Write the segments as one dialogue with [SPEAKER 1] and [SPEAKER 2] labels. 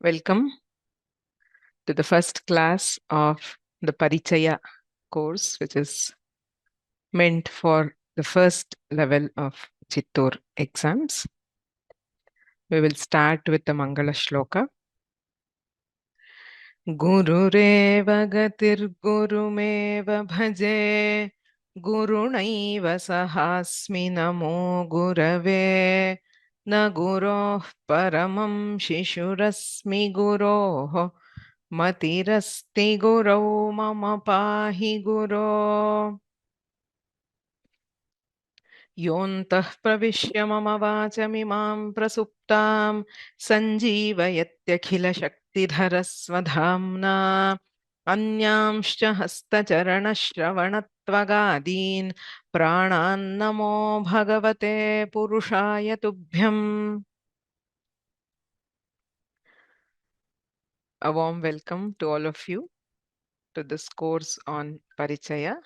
[SPEAKER 1] Welcome to the first class of the Parichaya course, which is meant for the first level of Chittoor exams. We will start with the Mangala Shloka. Gurureva gatirgurumeva bhaje gurunaiva sahasmi namo gurave na guroh paramam shishurasmi guroh matirasti gurau mama pahi guro योऽन्तः प्रविश्य मम वाचमिमां प्रसुप्तां सञ्जीवयत्यखिलशक्तिधरस्वधाम्ना अन्यांश्च हस्तचरणश्रवणत्वगादीन् प्राणान्नमो भगवते पुरुषाय तुभ्यम्. A warm welcome to all of you to this course on Parichaya.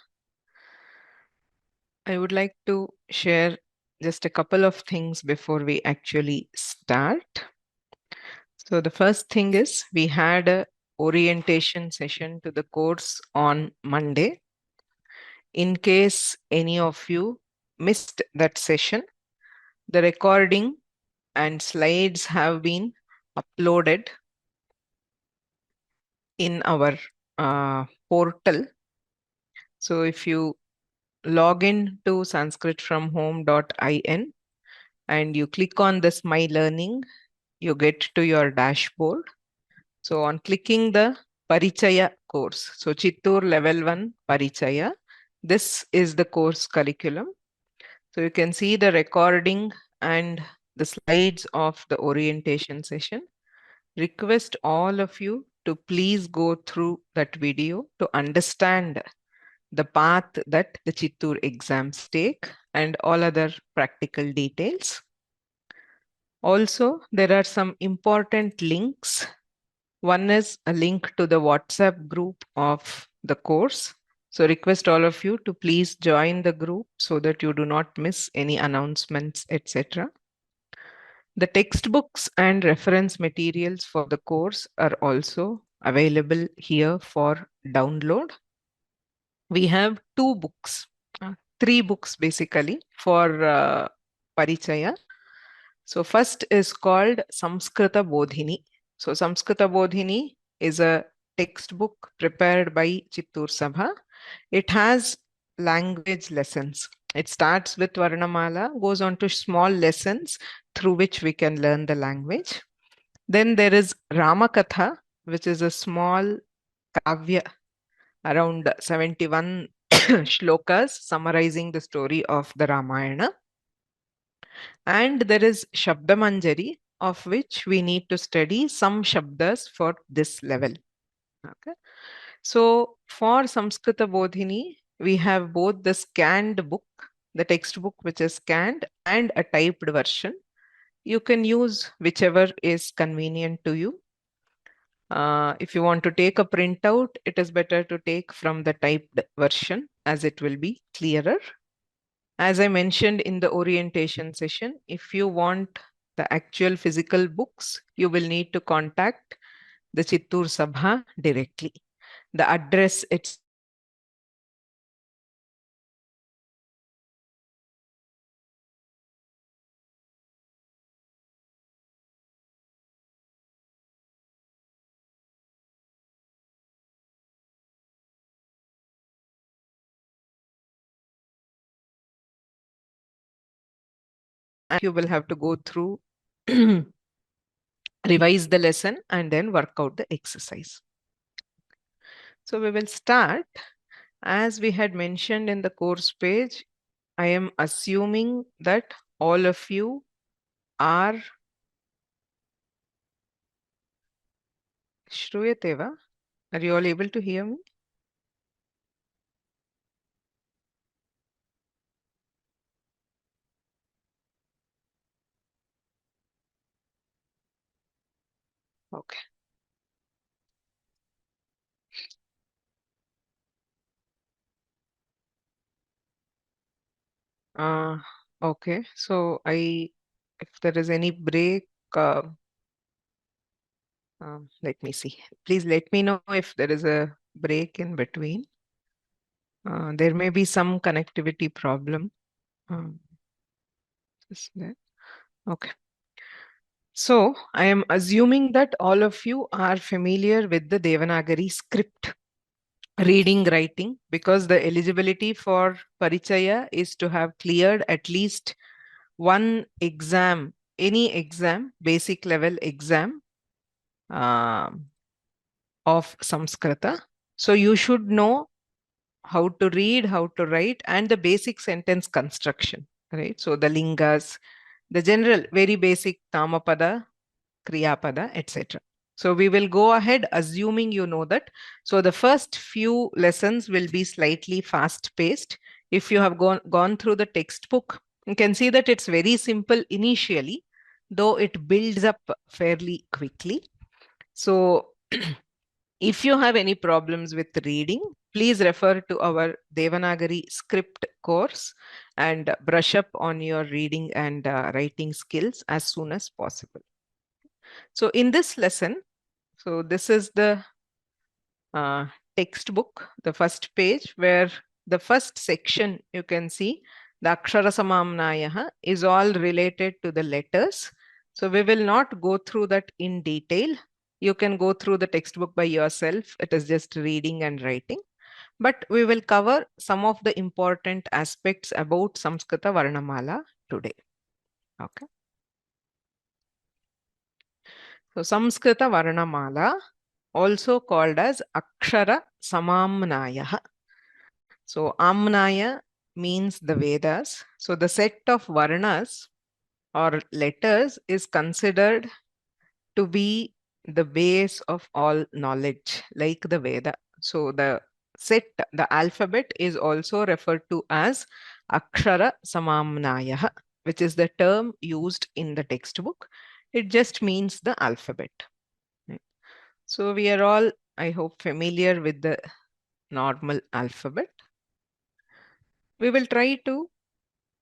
[SPEAKER 1] I would like to share just a couple of things before we actually start. So the first thing is we had a orientation session to the course on Monday. In case any of you missed that session, the recording and slides have been uploaded in our portal. So if you log in to sanskritfromhome.in and you click on this My Learning, you get to your dashboard. So on clicking the Parichaya course, so Chittoor level 1 Parichaya, this is the course curriculum. So you can see the recording and the slides of the orientation session. Request all of you to please go through that video to understand the path that the Chittoor exams take and all other practical details. Also, there are some important links. One is a link to the WhatsApp group of the course. So request all of you to please join the group so that you do not miss any announcements, etc. The textbooks and reference materials for the course are also available here for download. We have three books basically for Parichaya. So first is called Samskrita Bodhini. So Samskrita Bodhini is a textbook prepared by Chittoor Sabha. It has language lessons. It starts with Varnamala, goes on to small lessons through which we can learn the language. Then there is Ramakatha, which is a small kavya, around 71 shlokas summarizing the story of the Ramayana. And there is Shabdamanjari, of which we need to study some shabdas for this level. Okay. So for Samskrita Bodhini, we have both the scanned book, the textbook which is scanned, and a typed version. You can use whichever is convenient to you. If you want to take a printout, it is better to take from the typed version as it will be clearer. As I mentioned in the orientation session, if you want the actual physical books, you will need to contact the Chittoor Sabha directly. The address it's you will have to go through, revise the lesson, and then work out the exercise. So we will start. As we had mentioned in the course page, I am assuming that all of you are Shruyateva. Are you all able to hear me? Okay. Okay. So if there is any break, Let me see. Please let me know if there is a break in between. There may be some connectivity problem. Um, just that. Okay. So I am assuming that all of you are familiar with the Devanagari script, reading, writing, because the eligibility for Parichaya is to have cleared at least one exam, any exam, basic level exam um, of Samskrita. So you should know how to read, how to write, and the basic sentence construction, right? So the lingas, the general, very basic Tamapada, Kriyapada, etc. So we will go ahead assuming you know that. So the first few lessons will be slightly fast paced. If you have gone through the textbook, you can see that it's very simple initially, though it builds up fairly quickly. So if you have any problems with reading, please refer to our Devanagari script course and brush up on your reading and writing skills as soon as possible. So in this lesson, so this is the uh, textbook, the first page, where the first section you can see the Akshara Samamnayaha is all related to the letters. So we will not go through that in detail. You can go through the textbook by yourself. It is just reading and writing. But we will cover some of the important aspects about Samskrita Varnamala today. Okay. So Samskrita Varnamala, also called as Akshara Samamnayaha. So Amnaya means the Vedas. So the set of Varnas or letters is considered to be the base of all knowledge, like the Veda. So the set, the alphabet is also referred to as Akshara Samamnayaha, which is the term used in the textbook. It just means the alphabet. Right? So we are all, I hope, familiar with the normal alphabet. We will try to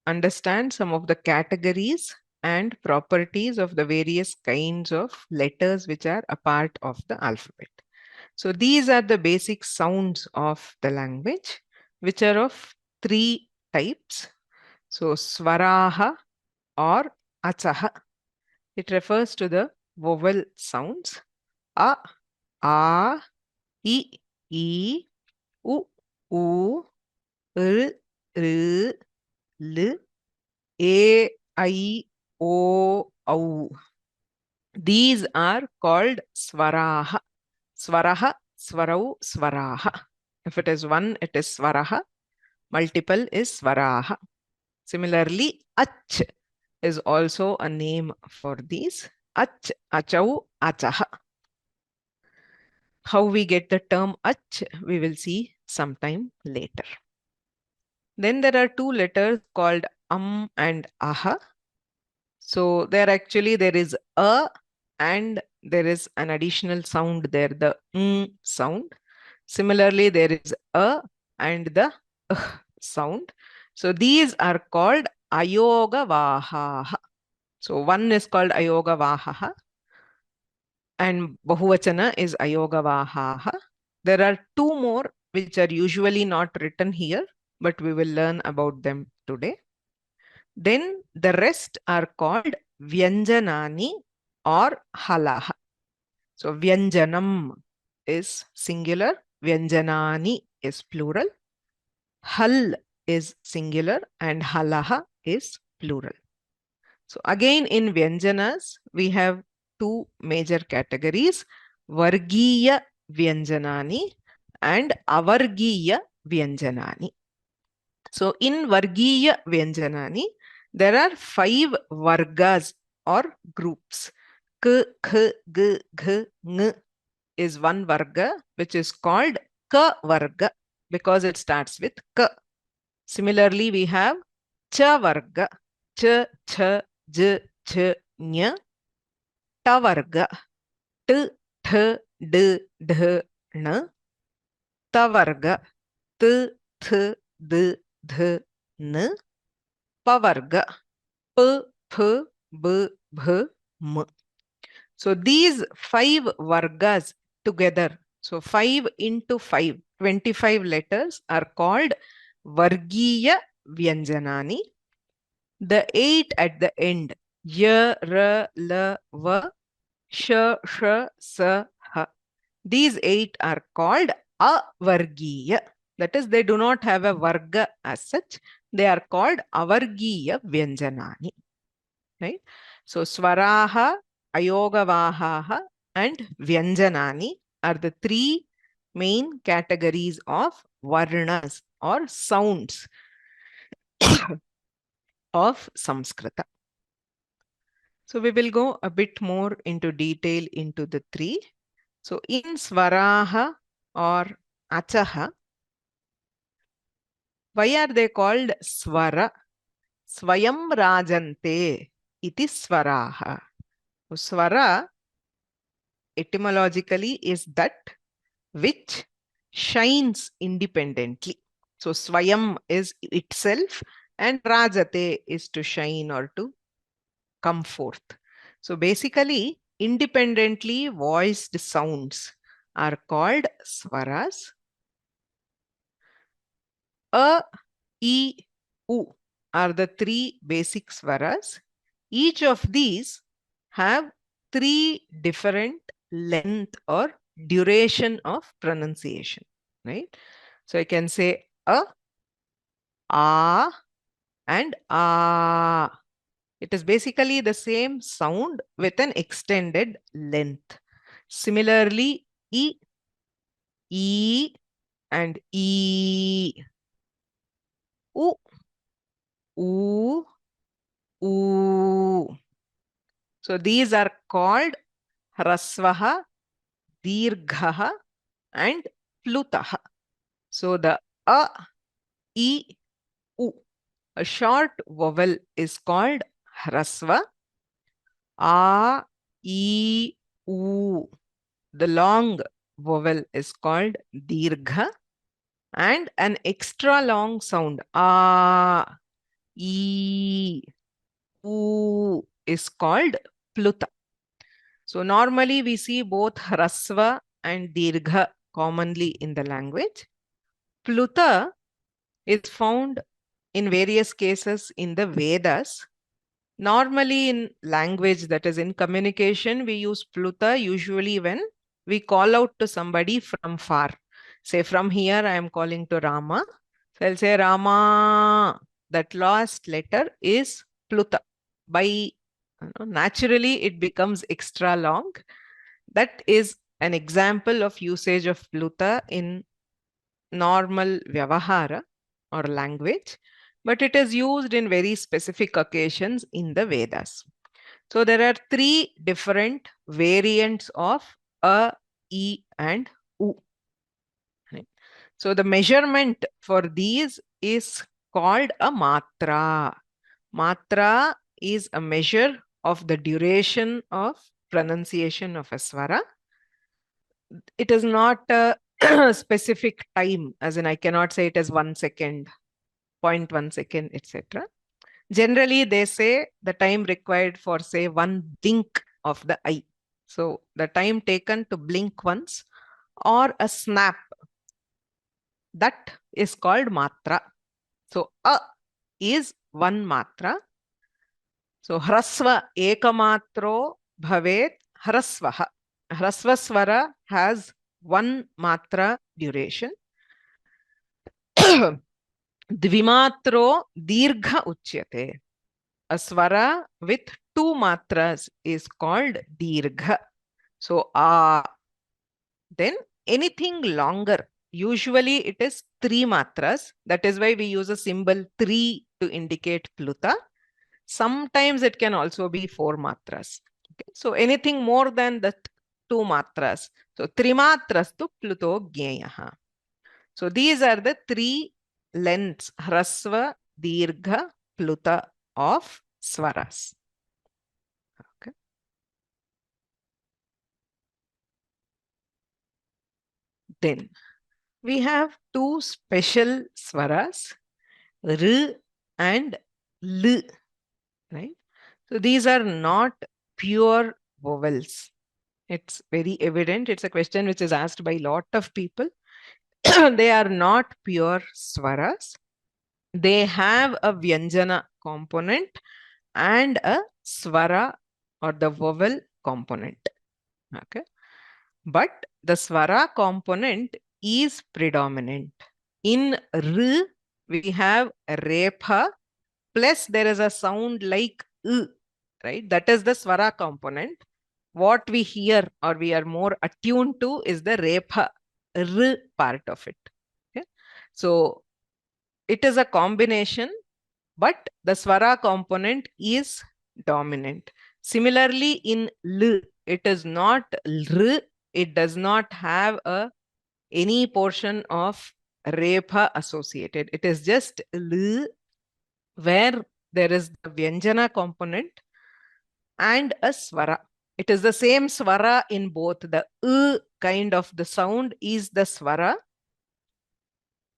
[SPEAKER 1] understand some of the categories and properties of the various kinds of letters which are a part of the alphabet. So these are the basic sounds of the language, which are of three types. So swaraha or achaha. It refers to the vowel sounds. A, A, I, U, U, R, R, L, A, I, O, Au. These are called swaraha. Swaraha, swarau, swaraha. If it is one, it is swaraha. Multiple is swaraha. Similarly, ach is also a name for these. Ach, achau, achaha. How we get the term ach, we will see sometime later. Then there are two letters called and aha. So there is a and there is an additional sound there, the sound. Similarly, there is a and the sound. So these are called ayoga vahaha. So one is called ayoga vahaha and bahuvachana is ayoga vahaha. There are two more which are usually not written here, but we will learn about them today. Then the rest are called vyanjanani or halaha. So vyanjanam is singular, vyanjanani is plural, hal is singular and halaha is plural. So again in vyanjanas, we have two major categories, vargiya vyanjanani and avargiya vyanjanani. So in Vargiya Vyanjanani, there are 5 Vargas or groups. K, K, G, G, Ng is one Varga, which is called Ka Varga because it starts with K. Similarly, we have Cha Varga, Ch, Ch, J, Ch, Nya, Ta Varga, T, Th, D, Dh, N, Ta Varga, T, Th, D, Dh, N, Pavarga, P, P, B, B, M. So these 5 vargas together, so 5 into 5, 25 letters are called Vargiya Vyanjanani. The 8 at the end, Y, R, L, V, Sh, Sh, S, H. These 8 are called Avargiya. That is, they do not have a Varga as such. They are called Avargiya Vyanjanani. Right? So Swaraha, Ayogavahaha and Vyanjanani are the 3 main categories of Varnas or sounds of Samskrita. So we will go a bit more into detail into the 3. So in Swaraha or Achaha, why are they called Swara? Swayam Rajante iti Swaraha. Swara etymologically is that which shines independently. So Swayam is itself and Rajate is to shine or to come forth. So basically, independently voiced sounds are called swaras. A, E, U are the 3 basic swaras. Each of these have 3 different length or duration of pronunciation, right? So I can say a, and a. It is basically the same sound with an extended length. Similarly, e, and e, u, u, u. So these are called Hrasvaha, Dirghaha, and Plutaha. So the a, e, u, a short vowel is called Hrasva. A, e, u. The long vowel is called Dirgha. And an extra long sound, A, E, U is called Pluta. So normally we see both Hrasva and Dirgha commonly in the language. Pluta is found in various cases in the Vedas. Normally in language, that is in communication, we use Pluta usually when we call out to somebody from far. Say from here, I am calling to Rama. So I'll say Rama. That last letter is Pluta. By naturally, it becomes extra long. That is an example of usage of Pluta in normal Vyavahara or language, but it is used in very specific occasions in the Vedas. So there are 3 different variants of A, E, and U. Right? So the measurement for these is called a matra. Matra is a measure of the duration of pronunciation of a swara. It is not a specific time, as in I cannot say it as 1 second, 0.1 second, etc. Generally, they say the time required for, say, 1 blink of the eye. So the time taken to blink once or a snap, that is called matra. So a is 1 matra. So hrasva ekamatro bhavet hrasvaha. Hrasva swara has 1 matra duration. Dvimatro dirgha uchyate. A swara with 2 matras is called dirgha. So then anything longer, usually it is 3 matras. That is why we use a symbol 3 to indicate Pluta. Sometimes it can also be 4 matras. Okay? So anything more than the 2 matras. So 3 matras to Pluto Gyayaha. So these are the 3 lengths, Hrasva, Dirgha, Pluta of swaras. Okay. Then we have 2 special swaras, R and L. Right? So these are not pure vowels. It's very evident. It's a question which is asked by a lot of people. They are not pure swaras. They have a vyanjana component and a swara or the vowel component. Okay. But the swara component is predominant. In R, we have repha plus there is a sound like U, right? That is the swara component. What we hear or we are more attuned to is the repha, R part of it. Okay? So it is a combination, but the swara component is dominant. Similarly, in L, it is not R, it does not have any portion of repha associated. It is just L where there is the vyanjana component and a swara. It is the same swara in both. The kind of the sound is the swara.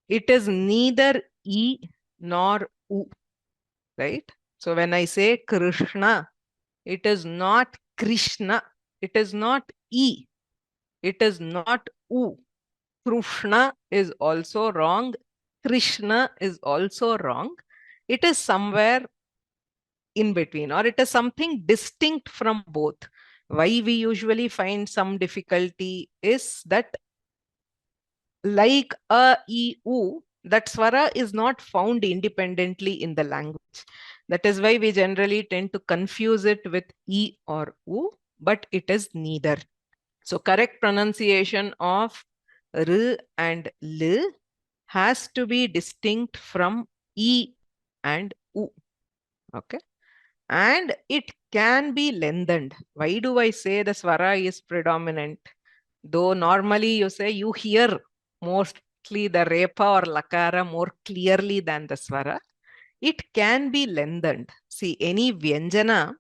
[SPEAKER 1] It is neither E nor U, right? So when I say Krishna, it is not Krishna. It is not E. It is not U. Krishna is also wrong. Krishna is also wrong. It is somewhere in between, or it is something distinct from both. Why we usually find some difficulty is that like a, e, u, that swara is not found independently in the language. That is why we generally tend to confuse it with e or u, but it is neither. So correct pronunciation of r and l has to be distinct from e and u. Okay. And it can be lengthened. Why do I say the swara is predominant? Though normally you say you hear mostly the repa or lakara more clearly than the swara, it can be lengthened. See, any vyanjana,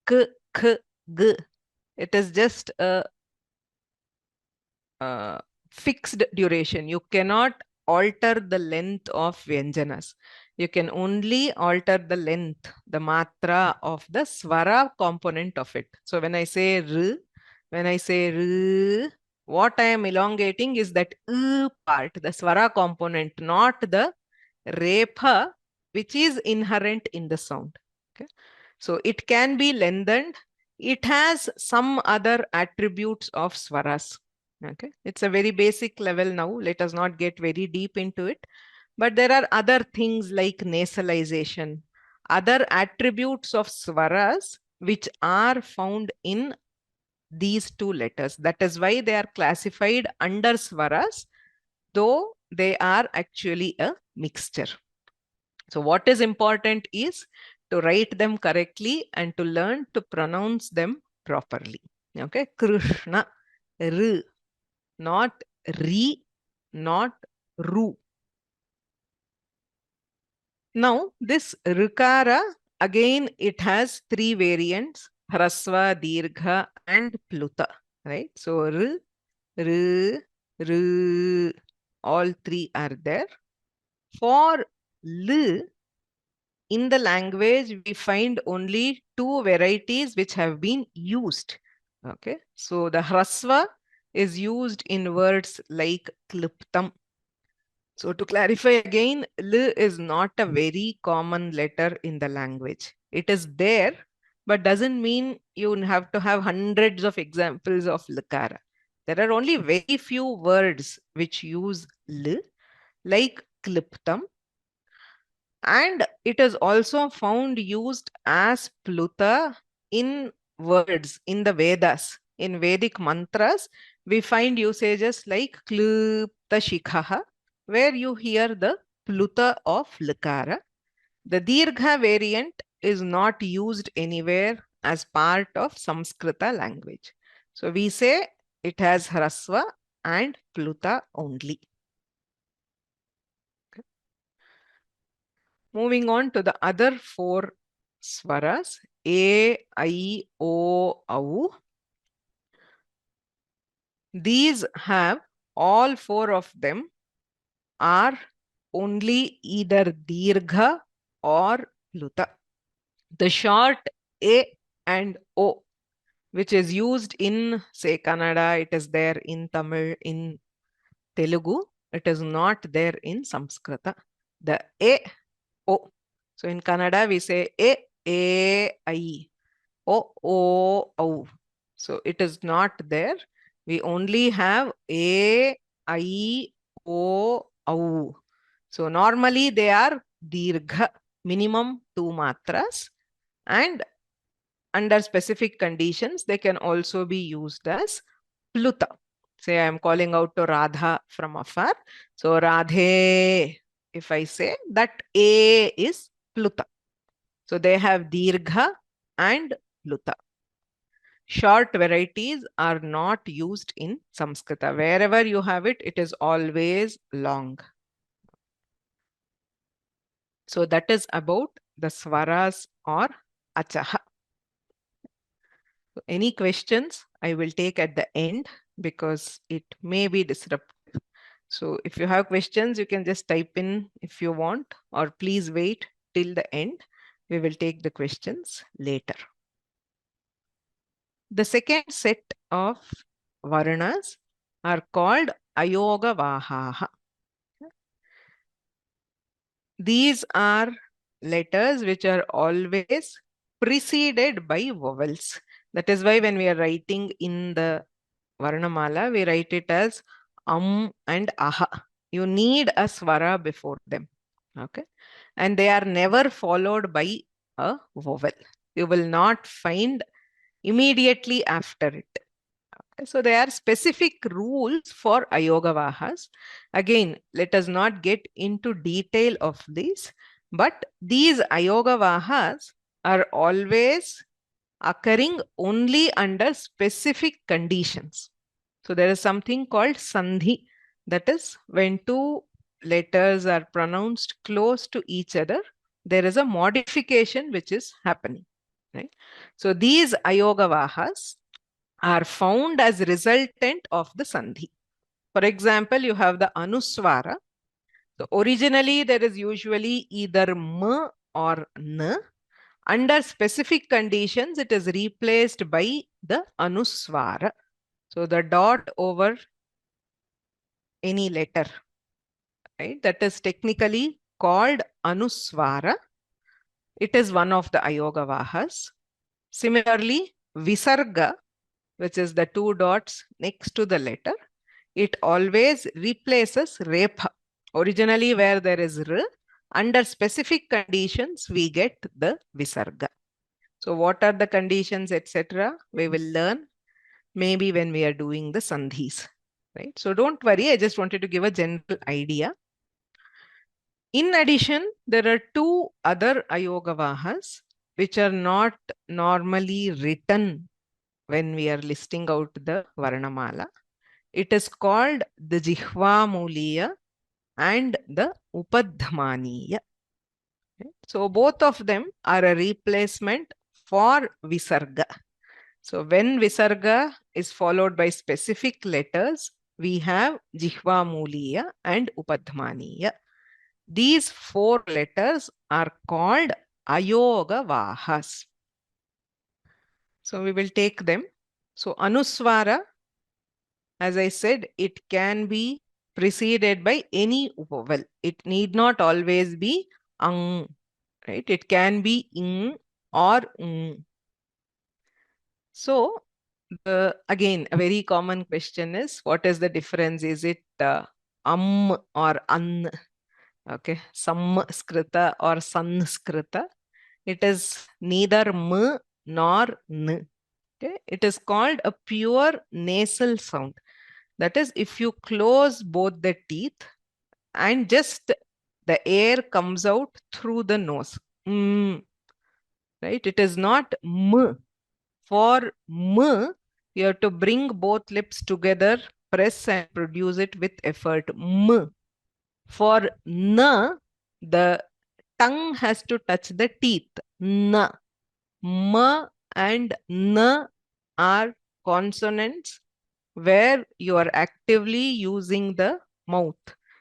[SPEAKER 1] k, k, g, it is just a fixed duration. You cannot alter the length of vyanjanas. You can only alter the length, the matra of the swara component of it. So when I say r, what I am elongating is that part, the swara component, not the repha, which is inherent in the sound. Okay. So it can be lengthened. It has some other attributes of swaras. Okay. It's a very basic level now. Let us not get very deep into it. But there are other things like nasalization, other attributes of swaras which are found in these two letters. That is why they are classified under swaras, though they are actually a mixture. So what is important is to write them correctly and to learn to pronounce them properly. Okay, Krishna, R, not Ri, not Ru. Now this Rikara, again it has three variants, Hrasva, Dirgha and Pluta, right? So R, R, R, all three are there. For L, in the language, we find only two varieties which have been used. Okay, so the hrasva is used in words like kliptam. So to clarify again, L is not a very common letter in the language. It is there, but doesn't mean you have to have hundreds of examples of lakara. There are only very few words which use L, like kliptam, and it is also found used as pluta in words in the Vedas. In Vedic mantras, we find usages like klupta shikhaha, where you hear the pluta of likara. The dirgha variant is not used anywhere as part of Samskrita language. So we say it has hrasva and pluta only. Moving on to the other four swaras, A, I, O, Au. These have, all four of them are only either dirgha or pluta. The short A and O, which is used in, say, Kannada, it is there in Tamil, in Telugu, it is not there in Samskrita. The A, O. So in Kannada, we say I, O. So it is not there. We only have A, I, O. So normally they are dirgha, minimum 2 matras, and under specific conditions, they can also be used as pluta. Say I am calling out to Radha from afar. So Radhe, if I say that A is pluta. So they have dirgha and pluta. Short varieties are not used in Samskrita. Wherever you have it, it is always long. So that is about the swaras or achaha. So any questions I will take at the end because it may be disruptive. So if you have questions, you can just type in if you want, or please wait till the end. We will take the questions later. The second set of varnas are called ayogavahaha. These are letters which are always preceded by vowels. That is why when we are writing in the Varnamala, we write it as and aha. You need a swara before them. Okay. And they are never followed by a vowel. You will not find immediately after it. So there are specific rules for ayogavahas. Again, let us not get into detail of these, but these ayogavahas are always occurring only under specific conditions. So there is something called sandhi, that is when two letters are pronounced close to each other, there is a modification which is happening. Right? So these ayogavahas are found as resultant of the sandhi. For example, you have the anuswara. So originally there is usually either m or n. Under specific conditions, it is replaced by the anuswara. So the dot over any letter, right? That is technically called anuswara. It is one of the ayogavahas. Similarly, visarga, which is the two dots next to the letter, it always replaces repha. Originally, where there is r, under specific conditions, we get the visarga. So what are the conditions, etc.? We will learn maybe when we are doing the sandhis. Right? So don't worry, I just wanted to give a general idea. In addition, there are two other ayogavahas which are not normally written when we are listing out the Varnamala. It is called the Jihvamuliya and the Upadhamaniya. So both of them are a replacement for Visarga. So when Visarga is followed by specific letters, we have Jihvamuliya and Upadhamaniya. These four letters are called Ayogavahas. So we will take them. So Anuswara, as I said, it can be preceded by any vowel. It need not always be ang, right? It can be ing or ng. So again, a very common question is, what is the difference? Is it or an? Okay, samskrita or sanskrita. It is neither m nor n. Okay, it is called a pure nasal sound. That is, if you close both the teeth and just the air comes out through the nose. Right? It is not m. For m, you have to bring both lips together, press and produce it with effort. M. For n, the tongue has to touch the teeth. N. M and n are consonants where you are actively using the mouth.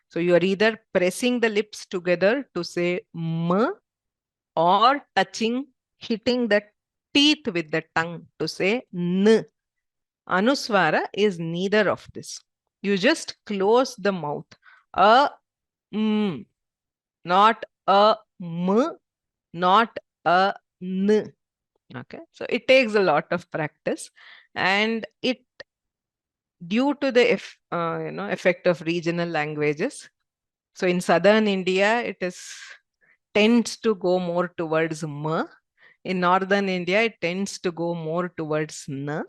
[SPEAKER 1] So you are either pressing the lips together to say m or touching, hitting the teeth with the tongue to say N. Anuswara is neither of this. You just close the mouth. A M, not a M, not a N. Okay, so it takes a lot of practice, and it, due to the effect of regional languages. So in southern India, it is tends to go more towards M. In northern India, it tends to go more towards N.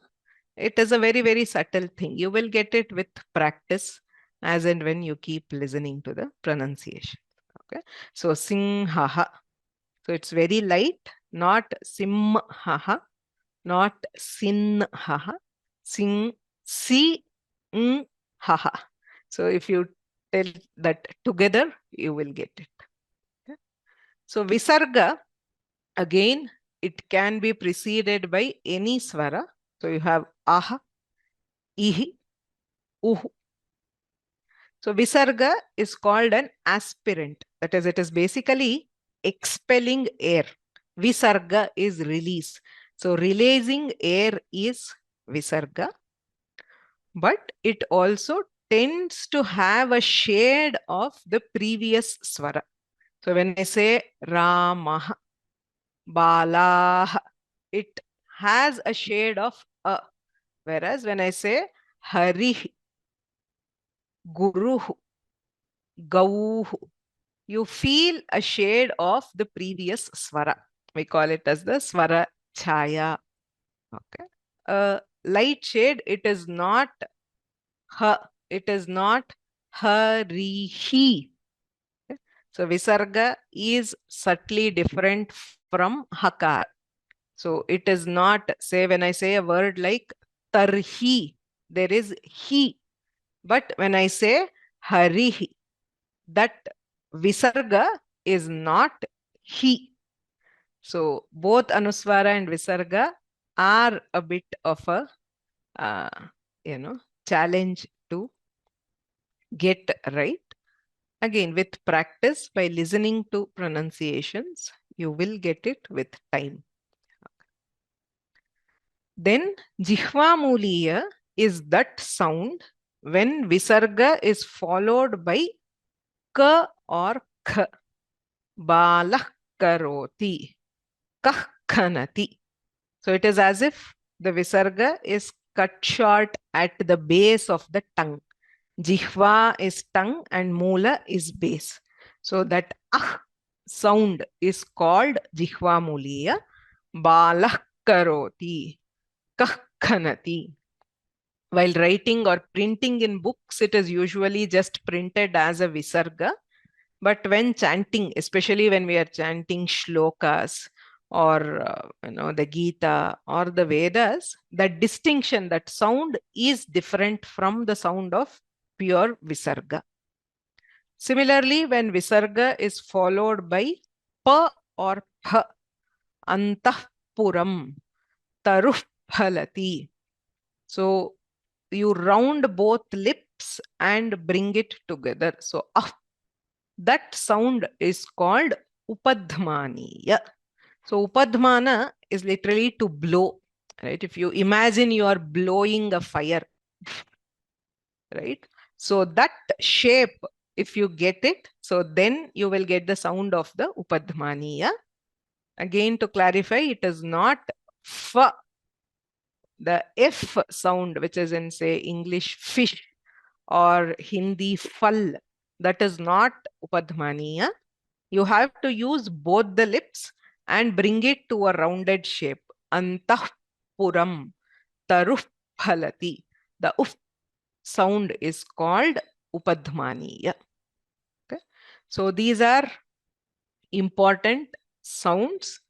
[SPEAKER 1] It is a very, very subtle thing. You will get it with practice as and when you keep listening to the pronunciation. Okay. So sing haha. So it's very light, not sim haha, not sin haha, sing si haha. So if you tell that together, you will get it. Okay. So visarga, again, it can be preceded by any swara. So you have aha, ihi, uhu. So visarga is called an aspirant. That is, it is basically expelling air. Visarga is release. So releasing air is visarga. But it also tends to have a shade of the previous swara. So when I say Ramah, Balah, it has a shade of a. Whereas when I say Hari, Guru, Gauh, you feel a shade of the previous swara. We call it as the swara chaya. Okay. A light shade, it is not ha, it is not harihi. Okay. So visarga is subtly different from hakar. So it is not, say when I say a word like tarhi, there is he. But when I say harihi, that visarga is not he. So both anuswara and visarga are a bit of a challenge to get right. Again, with practice, by listening to pronunciations, you will get it with time. Then jihvamuliya is that sound when visarga is followed by ka or kh. Balah karoti, kah khanati. So it is as if the visarga is cut short at the base of the tongue. Jihva is tongue and mula is base. So that ah sound is called jihva muliya. Balah karoti, kah khanati. While writing or printing in books, it is usually just printed as a visarga. But when chanting, especially when we are chanting shlokas or the Gita or the Vedas, that distinction, that sound is different from the sound of pure visarga. Similarly, when visarga is followed by pa or pha, antahpuram, taruphalati. So you round both lips and bring it together. So that sound is called upadhmaniya. So upadhmana is literally to blow, right? If you imagine you are blowing a fire, right? So that shape, if you get it, so then you will get the sound of the upadhmaniya. Again, to clarify, it is not f, the f sound, which is in, say, English fish or Hindi fal. That is not upadhmaniya. You have to use both the lips and bring it to a rounded shape. Antahpuram, taruphalati. The uf sound is called upadhmaniya. Okay. So these are important sounds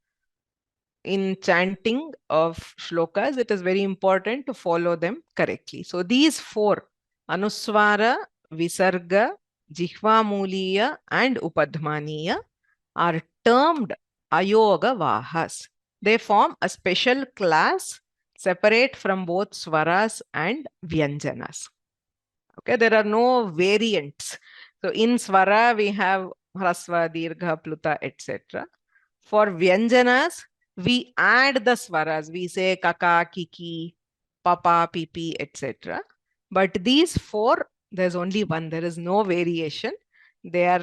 [SPEAKER 1] in chanting of shlokas. It is very important to follow them correctly. So these four, anuswara, visarga, jihvamuliya, and upadhmaniya, are termed ayoga vahas. They form a special class separate from both swaras and vyanjanas. Okay, there are no variants. So in swara, we have hrasva, dirgha, pluta, etc. For vyanjanas, we add the swaras. We say kaka, kiki, papa, pipi, etc. But these four, there's only one. There is no variation. They are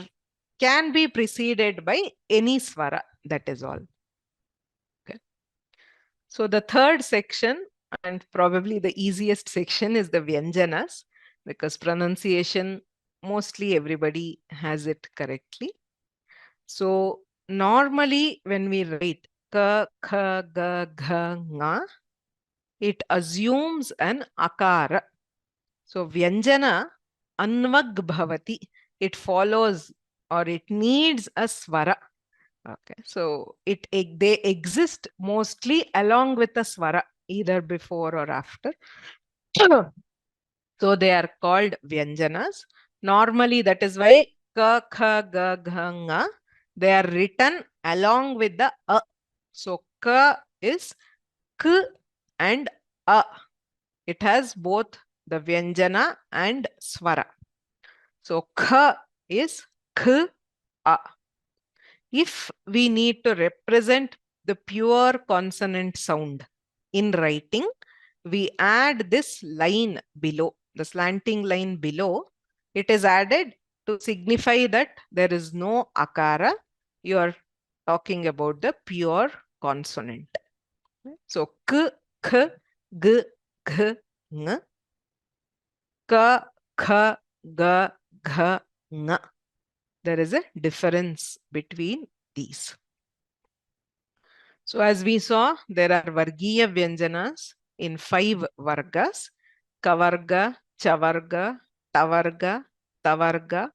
[SPEAKER 1] can be preceded by any swara. That is all. Okay. So the third section, and probably the easiest section, is the vyanjanas, because pronunciation, mostly everybody has it correctly. So normally when we write ka, kha, ga, gha, nga, it assumes an akara. So vyanjana anvag bhavati. It follows or it needs a swara. Okay, so they exist mostly along with the swara, either before or after. So they are called vyanjanas. Normally, that is why ka, kha, ga, gha, nga, they are written along with the a. So ka is k and a. It has both the vyanjana and swara. So kha is k, a. If we need to represent the pure consonant sound in writing, we add this line below, the slanting line below. It is added to signify that there is no akara. You are talking about the pure consonant. So k, k, g, gh, ng, ka, kha, ga, gha, nga. There is a difference between these. So as we saw, there are Vargiya Vyanjanas in 5 Vargas: Kavarga, Chavarga, Tavarga, Tavarga,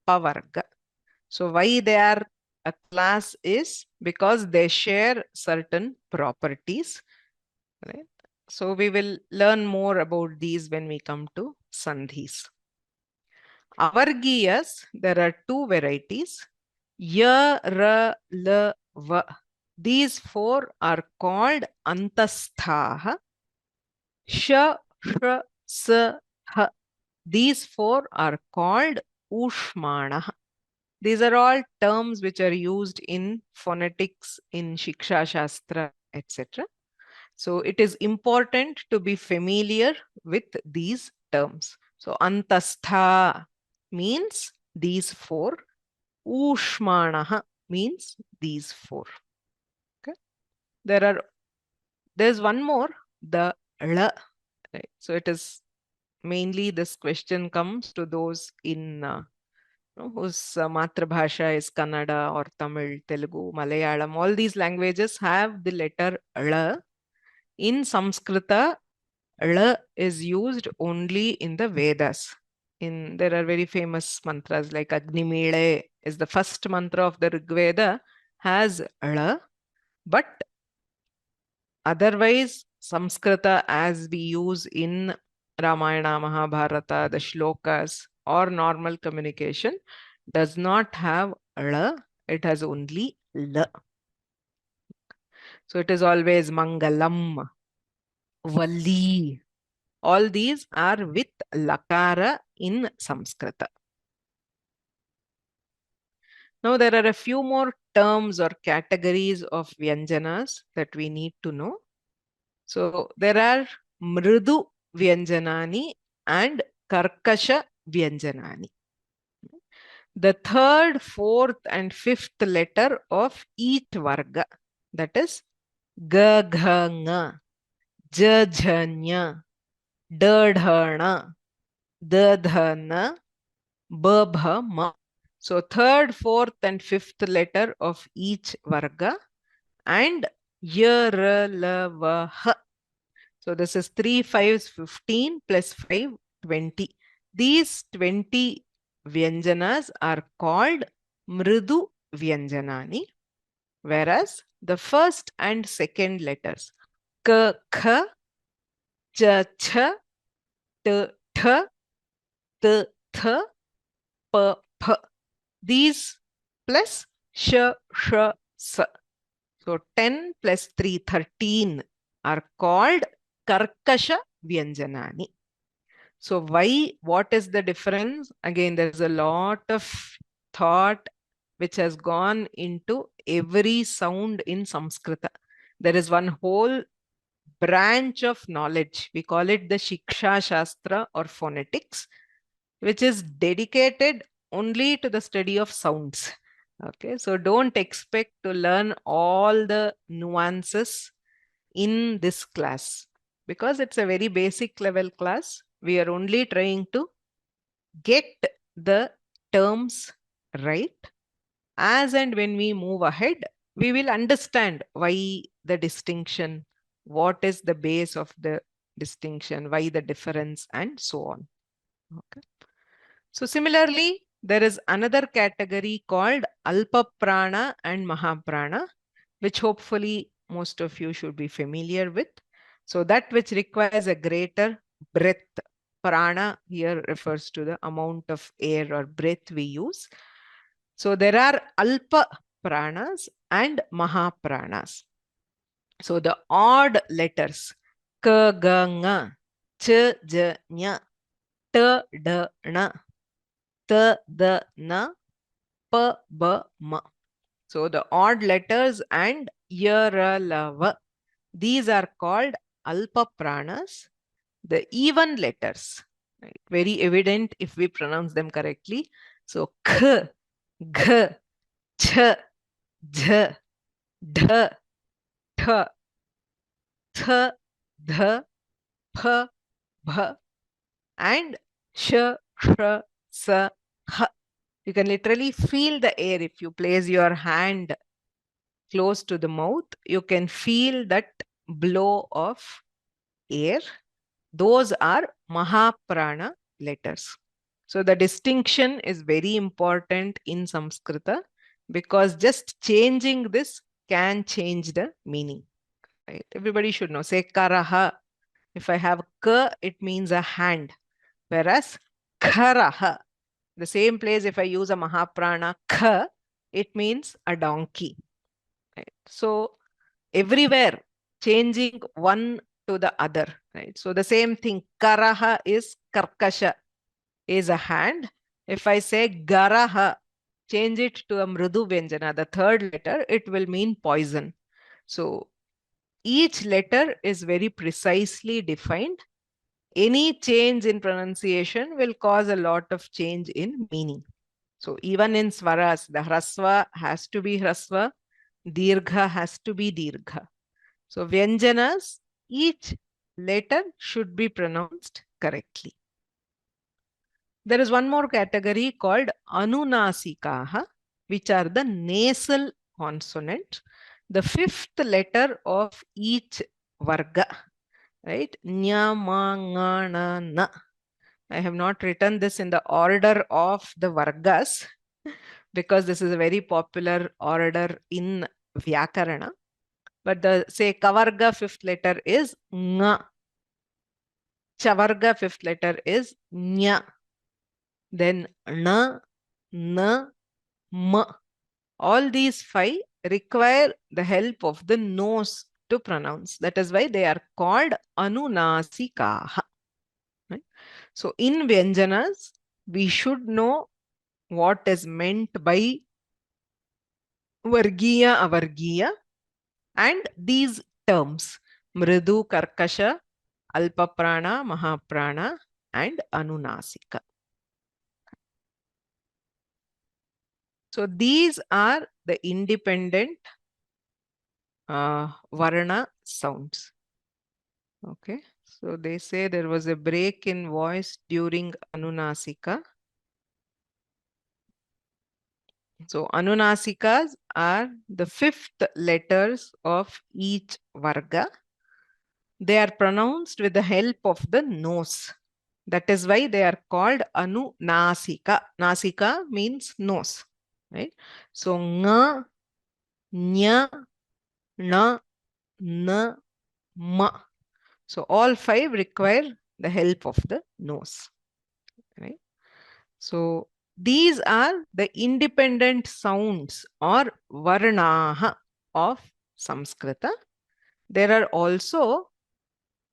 [SPEAKER 1] Pavarga. So why they are a class is because they share certain properties. Right? So we will learn more about these when we come to Sandhis. Avargiyas, there are 2 varieties: Ya, Ra, La, Va. These 4 are called antasthaha. Sha, Sh, S, H. These 4 are called ushmana. These are all terms which are used in phonetics, in Shiksha Shastra, etc. So it is important to be familiar with these terms. So antastha means these 4. Ushmanaha means these 4. Okay. There's one more, the la. Right? So it is mainly this question comes to those in whose Matrabhasha is Kannada or Tamil, Telugu, Malayalam. All these languages have the letter la. In Sanskrita, la is used only in the Vedas. There are very famous mantras like Agnimile is the first mantra of the Rig Veda, has la, but otherwise Samskrita as we use in Ramayana, Mahabharata, the shlokas or normal communication does not have la, it has only la. So it is always Mangalam, Valli. All these are with lakara in Samskrita. Now there are a few more terms or categories of vyanjanas that we need to know. So there are mridu vyanjanani and karkasha vyanjanani. The third, fourth, and fifth letter of each varga, that is ga, gha, nga, ja, jha, nya, da, dha, na, da, dha, na, ba, bha, ma. So third, fourth, and fifth letter of each varga and ya, ra, la, va, ha. So this is 3 5s 15 plus 5 20. These 20 vyanjanas are called mridu vyanjanani, whereas the first and second letters k, kha, cha, cha, t, th, t, th, p, ph, these plus sh, sh, s. So 10 plus 3, 13 are called karkasha vyanjanani. So what is the difference? Again, there's a lot of thought which has gone into every sound in Samskrita. There is one whole branch of knowledge. We call it the Shiksha Shastra or phonetics, which is dedicated only to the study of sounds. Okay, so don't expect to learn all the nuances in this class because it's a very basic level class. We are only trying to get the terms right. As and when we move ahead, we will understand why the distinction, what is the base of the distinction, why the difference, and so on. Okay. So similarly, there is another category called Alpa Prana and Mahaprana, which hopefully most of you should be familiar with. So that which requires a greater breath. Prana here refers to the amount of air or breath we use. So there are Alpa Pranas and Mahapranas. So the odd letters K, G, Ng, Ch, J, Ñ, T, D, N, T, D, N, P, B, M. So the odd letters and Yaralav, these are called Alpa Pranas. The even letters, right, very evident if we pronounce them correctly. So K, G, Ch, J, D, T, Th, Dh, P, B, and Sh, Sh, S, H. You can literally feel the air. If you place your hand close to the mouth, you can feel that blow of air. Those are Mahaprana letters. So the distinction is very important in Sanskrita because just changing this can change the meaning. Right? Everybody should know. Say Karaha. If I have K, it means a hand. Whereas Kharaha, the same place, if I use a Mahaprana Kha, it means a donkey. Right? So everywhere, changing one to the other. Right? So the same thing, Karaha is Karkasha, is a hand. If I say Garaha, change it to a Mridu Vyanjana, the third letter, it will mean poison. So each letter is very precisely defined. Any change in pronunciation will cause a lot of change in meaning. So even in swaras, the hrasva has to be hrasva, dirgha has to be dirgha. So vyanjanas, each letter should be pronounced correctly. There is one more category called anunasikaha, which are the nasal consonants, the fifth letter of each varga, right? Nya, ma, nga, na, na. I have not written this in the order of the vargas because this is a very popular order in Vyakarana. But the, say, Kavarga fifth letter is Nga. Chavarga fifth letter is Nya. Then Na, Na, Ma. All these five require the help of the nose to pronounce. That is why they are called Anunasikaha. Right? So in Vyanjanas, we should know what is meant by Vargiya, Avargiya, and these terms, Mridu, Karkasha, Alpaprana, Mahaprana, and Anunasika. So these are the independent Varna sounds. Okay, so they say there was a break in voice during Anunasika. So Anunasikas are the fifth letters of each Varga. They are pronounced with the help of the nose. That is why they are called Anunasika. Nasika means nose, right? So Nga, Nya, Na, Na, Ma. So all five require the help of the nose, right? So these are the independent sounds or varnaha of Samskrita. There are also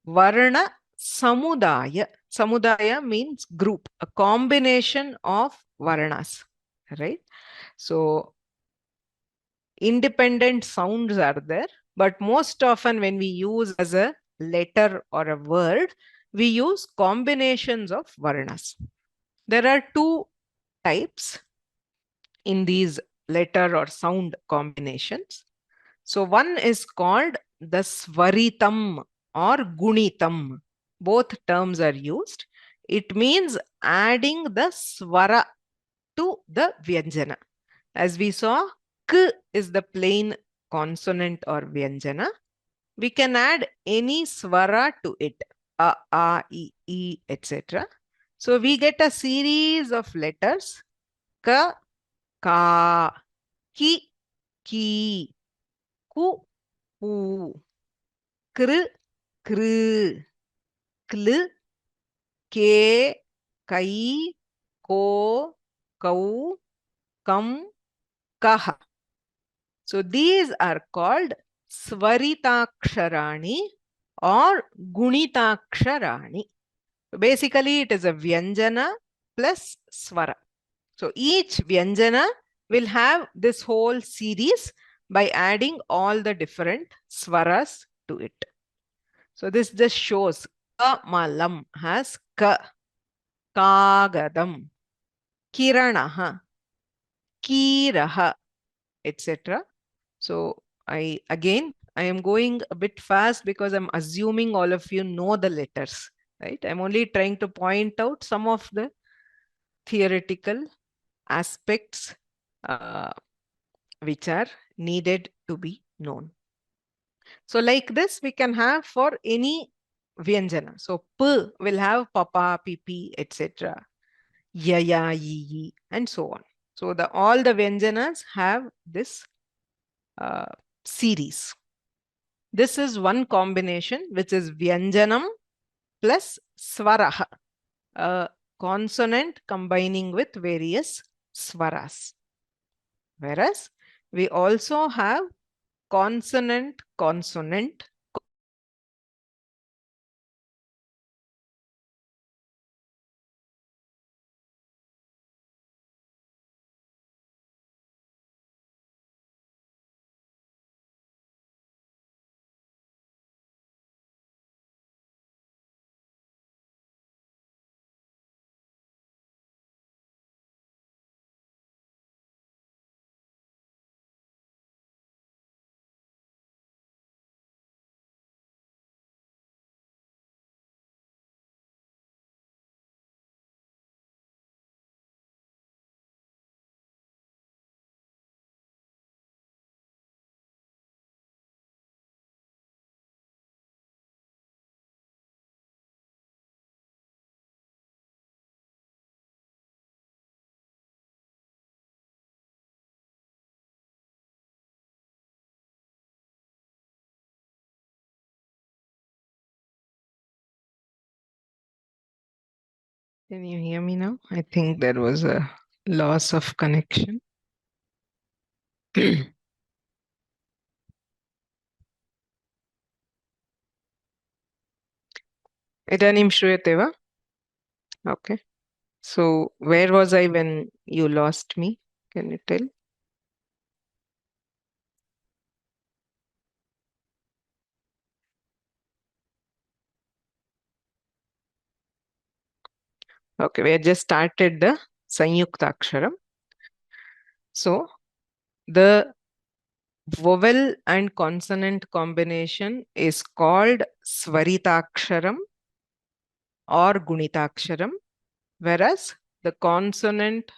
[SPEAKER 1] varna samudaya. Samudaya means group, a combination of varnas, right? So independent sounds are there, But most often when we use as a letter or a word, we use combinations of varnas. There are two types in these letter or sound combinations. So one is called the svaritam or gunitam. Both terms are used. It means adding the swara to the vyanjana. As we saw, k is the plain consonant or vyanjana. We can add any swara to it, a, I, etc. So we get a series of letters, ka, ka, ki, ki, ku, ku, kr, kr, kl, ke, kai, ko, kau, kam, kaha. So these are called svaritaksharani or gunitaksharani. Basically, it is a vyanjana plus swara. So each vyanjana will have this whole series by adding all the different swaras to it. So this just shows kamalam has ka, kagadam, kiranaha, kiraha, etc. So I am going a bit fast because I'm assuming all of you know the letters, right? I'm only trying to point out some of the theoretical aspects which are needed to be known. So like this, we can have for any vyanjana. So p will have papa, pipi, etc. Yaya, yi, and so on. So all the vyanjanas have this series. This is one combination, which is vyanjanam plus swaraha, a consonant combining with various swaras. Whereas we also have consonant, consonant. Can you hear me now? I think there was a loss of connection. Idanim shruyate va? Okay. So where was I when you lost me? Can you tell? Okay, we had just started the Sanyukta So the vowel and consonant combination is called Svaritaksharam or Gunitaksharam, whereas the consonant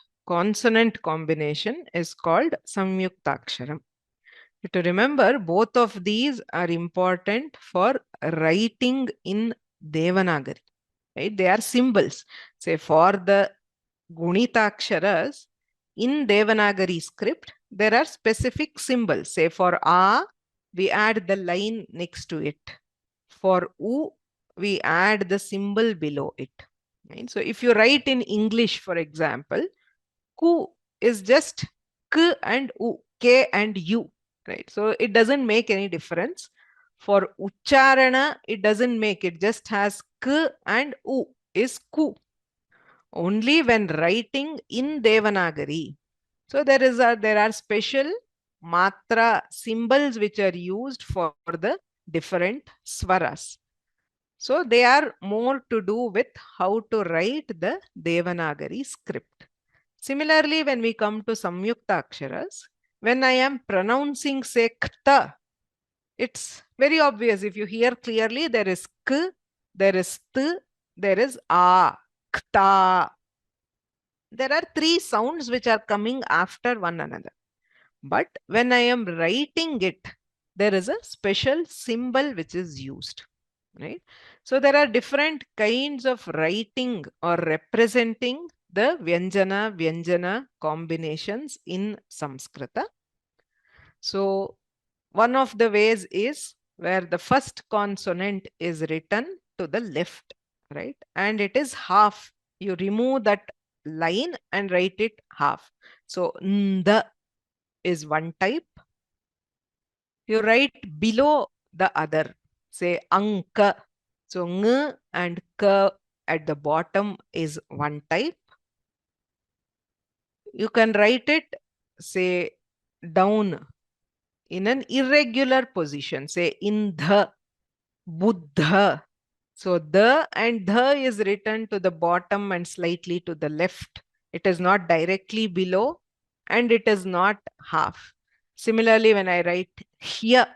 [SPEAKER 1] combination is called Samyuktaksharam. To remember, both of these are important for writing in Devanagari. Right? They are symbols. Say for the Gunitaksharas in Devanagari script, there are specific symbols. Say for A, we add the line next to it. For U, we add the symbol below it. Right? So if you write in English, for example, Ku is just K and U, K and U. Right? So it doesn't make any difference. For Ucharana, it doesn't make, it just has K and U is Ku. Only when writing in Devanagari. So there are special matra symbols which are used for the different swaras. So they are more to do with how to write the Devanagari script. Similarly, when we come to Samyukta Aksharas, when I am pronouncing say kta, it's very obvious. If you hear clearly, there is k, there is t, there is a, kta. There are three sounds which are coming after one another. But when I am writing it, there is a special symbol which is used. Right? So there are different kinds of writing or representing the Vyanjana combinations in Samskrita. So one of the ways is where the first consonant is written to the left, right? And it is half. You remove that line and write it half. So the is one type. You write below the other. Say anka. So ng and k at the bottom is one type. You can write it, say, down in an irregular position. Say in the, buddha. So the and the is written to the bottom and slightly to the left. It is not directly below and it is not half. Similarly, when I write here,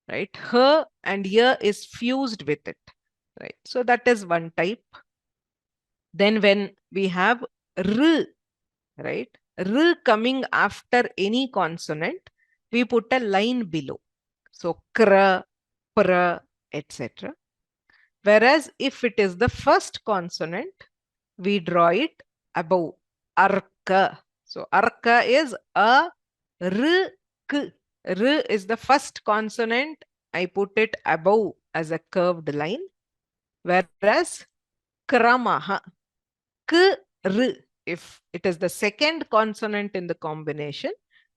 [SPEAKER 1] right, her and here is fused with it, right? So that is one type. Then when we have r, right, r coming after any consonant, we put a line below. So kra, pra, etc. Whereas if it is the first consonant, we draw it above. Arka. So arka is a, r, k. R is the first consonant. I put it above as a curved line. Whereas kramaha, k, r, if it is the second consonant in the combination,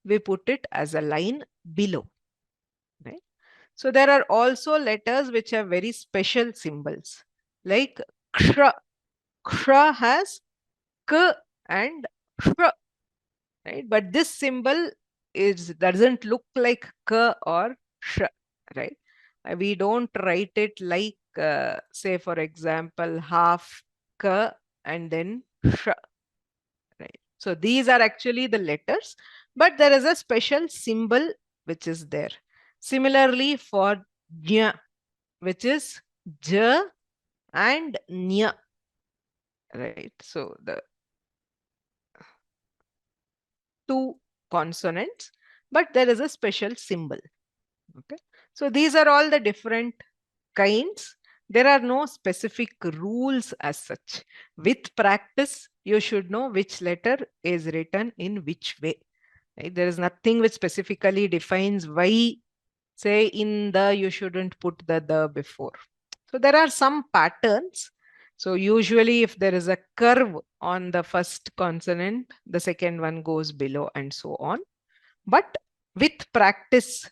[SPEAKER 1] we put it as a line below. Right? So there are also letters which have very special symbols, like kshra. Kshra has k and shra, right? But this symbol doesn't look like k or sh, right? We don't write it like, say, for example, half k and then sh, right? So these are actually the letters, but there is a special symbol which is there. Similarly for nya, which is j and nya, right? So the two consonants, but there is a special symbol. Okay. So these are all the different kinds. There are no specific rules as such. With practice, you should know which letter is written in which way. Right? There is nothing which specifically defines why, say, in the you shouldn't put the before. So there are some patterns. So usually if there is a curve on the first consonant, the second one goes below and so on. But with practice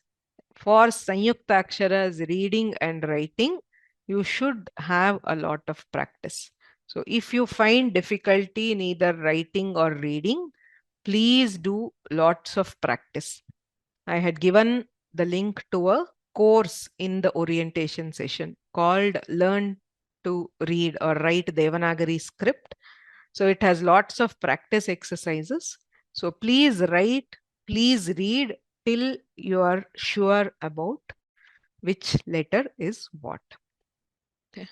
[SPEAKER 1] for Sanyukta Aksharas reading and writing, you should have a lot of practice. So if you find difficulty in either writing or reading, please do lots of practice. I had given the link to a course in the orientation session called Learn to Read or Write Devanagari Script. So it has lots of practice exercises. So please write, please read till you are sure about which letter is what. Okay.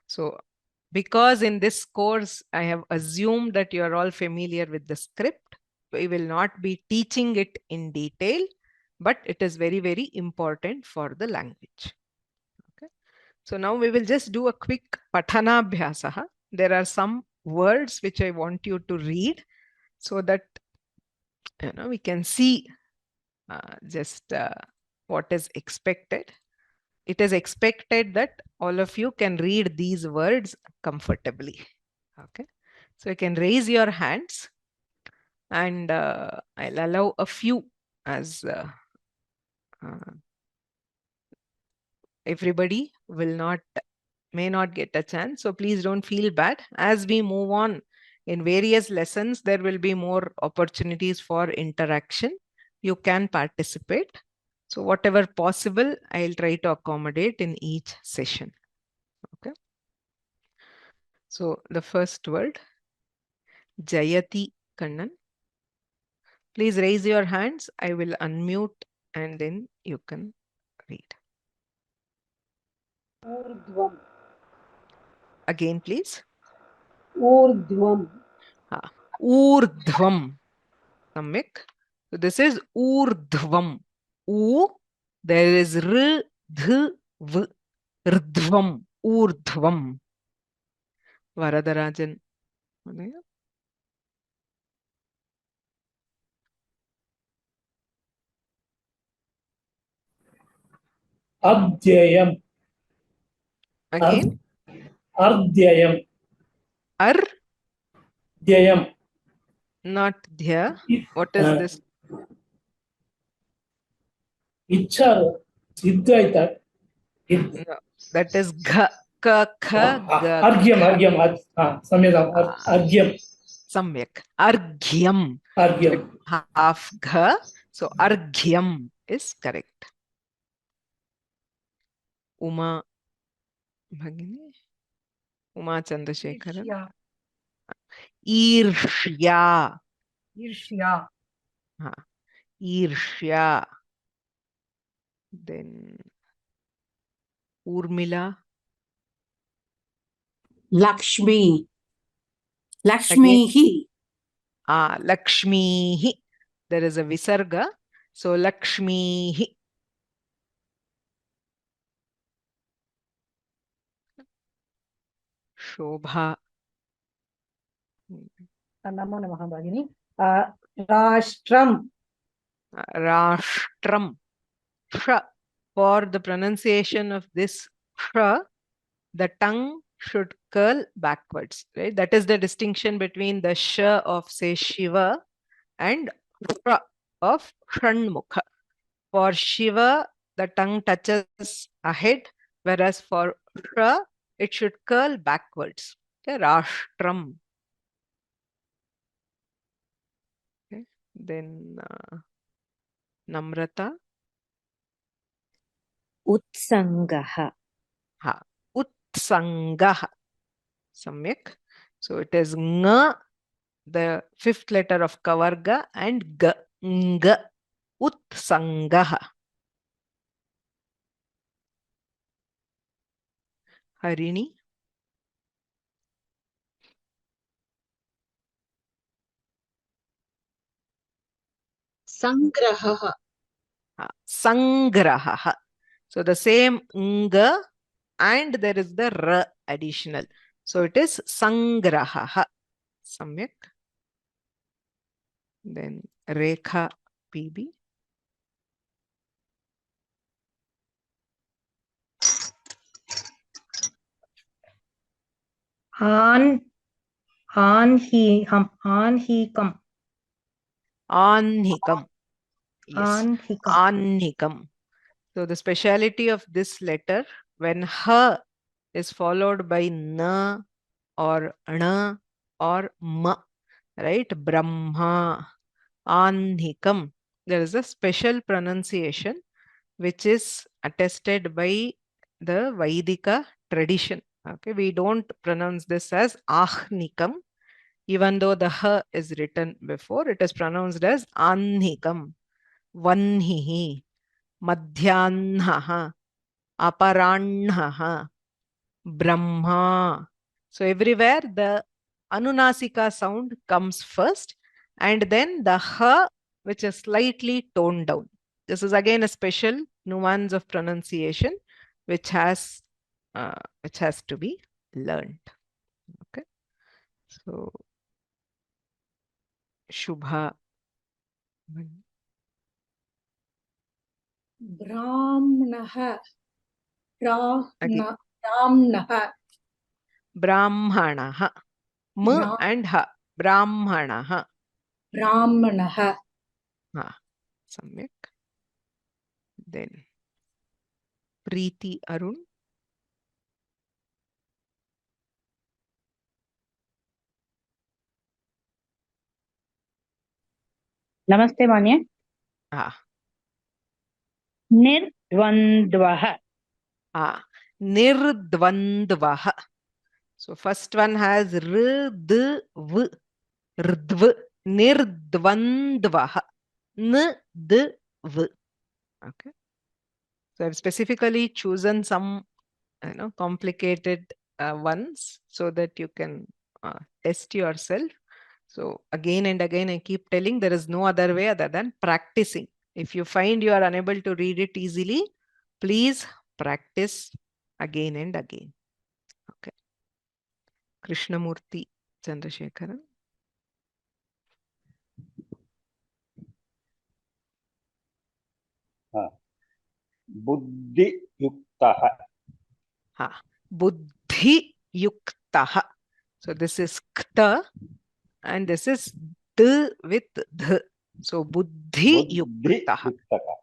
[SPEAKER 1] So because in this course, I have assumed that you are all familiar with the script, we will not be teaching it in detail, but it is very, very important for the language. Okay. So now we will just do a quick pathanabhyasaha. There are some words which I want you to read so that we can see just what is expected. It is expected that all of you can read these words comfortably. Okay. So you can raise your hands and I'll allow a few as everybody may not get a chance. So please don't feel bad. As we move on in various lessons, there will be more opportunities for interaction. you can participate. So whatever possible, I'll try to accommodate in each session. Okay. So the first word, Jayati Kannan. Please raise your hands. I will unmute and then you can read.
[SPEAKER 2] Urdhvam.
[SPEAKER 1] Again, please.
[SPEAKER 2] Urdhvam.
[SPEAKER 1] Urdhvam. Samyak. So this is Urdhvam. U. There is R, Dh, V. Rdhvam. Urdhvam. Varadarajan.
[SPEAKER 3] Adhyayam.
[SPEAKER 1] Again.
[SPEAKER 3] Ardhyayam.
[SPEAKER 1] Ar.
[SPEAKER 3] Dhyayam.
[SPEAKER 1] Not dhya. What is this?
[SPEAKER 3] Ichar. Iddu I thought.
[SPEAKER 1] No, that is gha. Ka, kha, ga,
[SPEAKER 3] Argyam.
[SPEAKER 1] kha.
[SPEAKER 3] Argyam. Samyam. Argyam.
[SPEAKER 1] Samyak. Argyam.
[SPEAKER 3] Argyam.
[SPEAKER 1] Half gha. So argyam is correct. Uma Bhagini. Uma Chandrasekharan. Irshya.
[SPEAKER 2] Irshya.
[SPEAKER 1] Irshya. Then Urmila.
[SPEAKER 2] Lakshmi. Lakshmihi.
[SPEAKER 1] Lakshmihi. There is a visarga. So Lakshmihi. Shobha.
[SPEAKER 2] Namo Namaha Bhagini. Rashtram.
[SPEAKER 1] Rashtram. Sh. For the pronunciation of this sh, the tongue should curl backwards, right? That is the distinction between the sh of, say, Shiva and sh of Shanmukha. For Shiva, the tongue touches ahead, whereas for sh, it should curl backwards. Okay? Rashtram. Okay. Then Namrata.
[SPEAKER 4] Utsangaha.
[SPEAKER 1] Utsangaha. Samyak. So it is ng, the fifth letter of Kavarga, and g. Ng. Utsangaha. Harini.
[SPEAKER 4] Sangraha.
[SPEAKER 1] Sangraha. So the same ng and there is the r additional. So it is sangraha. Samyak. Then Rekha PB.
[SPEAKER 2] Anhikam.
[SPEAKER 1] Anhikam. Yes.
[SPEAKER 2] Anhikam.
[SPEAKER 1] Anhikam. So the speciality of this letter, when ha is followed by na or na or ma, right? Brahma, Anhikam. There is a special pronunciation which is attested by the Vaidika tradition. Okay, we don't pronounce this as Ahnikam, even though the h is written before, it is pronounced as Anhikam, Vanhihi, Madhyanha, Aparanha, Brahma. So everywhere the Anunasika sound comes first and then the h, which is slightly toned down. This is again a special nuance of pronunciation which has to be learned. Okay. So Shubha.
[SPEAKER 2] Brahmanaha.
[SPEAKER 1] Again.
[SPEAKER 2] Brahmanaha.
[SPEAKER 1] Brahmanaha. M and ha. Brahmanaha.
[SPEAKER 2] Brahmanaha.
[SPEAKER 1] Samyak. Then Preeti Arun.
[SPEAKER 5] Namaste, Manya.
[SPEAKER 1] Ah,
[SPEAKER 2] Nirdvandvaha.
[SPEAKER 1] Nirdvandvaha. So first one has rdv, rdv, nirdvandvaha, ndv. Okay. So I've specifically chosen some complicated ones so that you can test yourself. So again and again, I keep telling there is no other way other than practicing. If you find you are unable to read it easily, please practice again and again. Okay. Krishnamurti Chandrasekharan.
[SPEAKER 5] बुद्धियुक्तः
[SPEAKER 1] Buddhi yuktaha. So this is kta and this is d with dh. So buddhi yuktaha.
[SPEAKER 5] बुद्धियुक्तः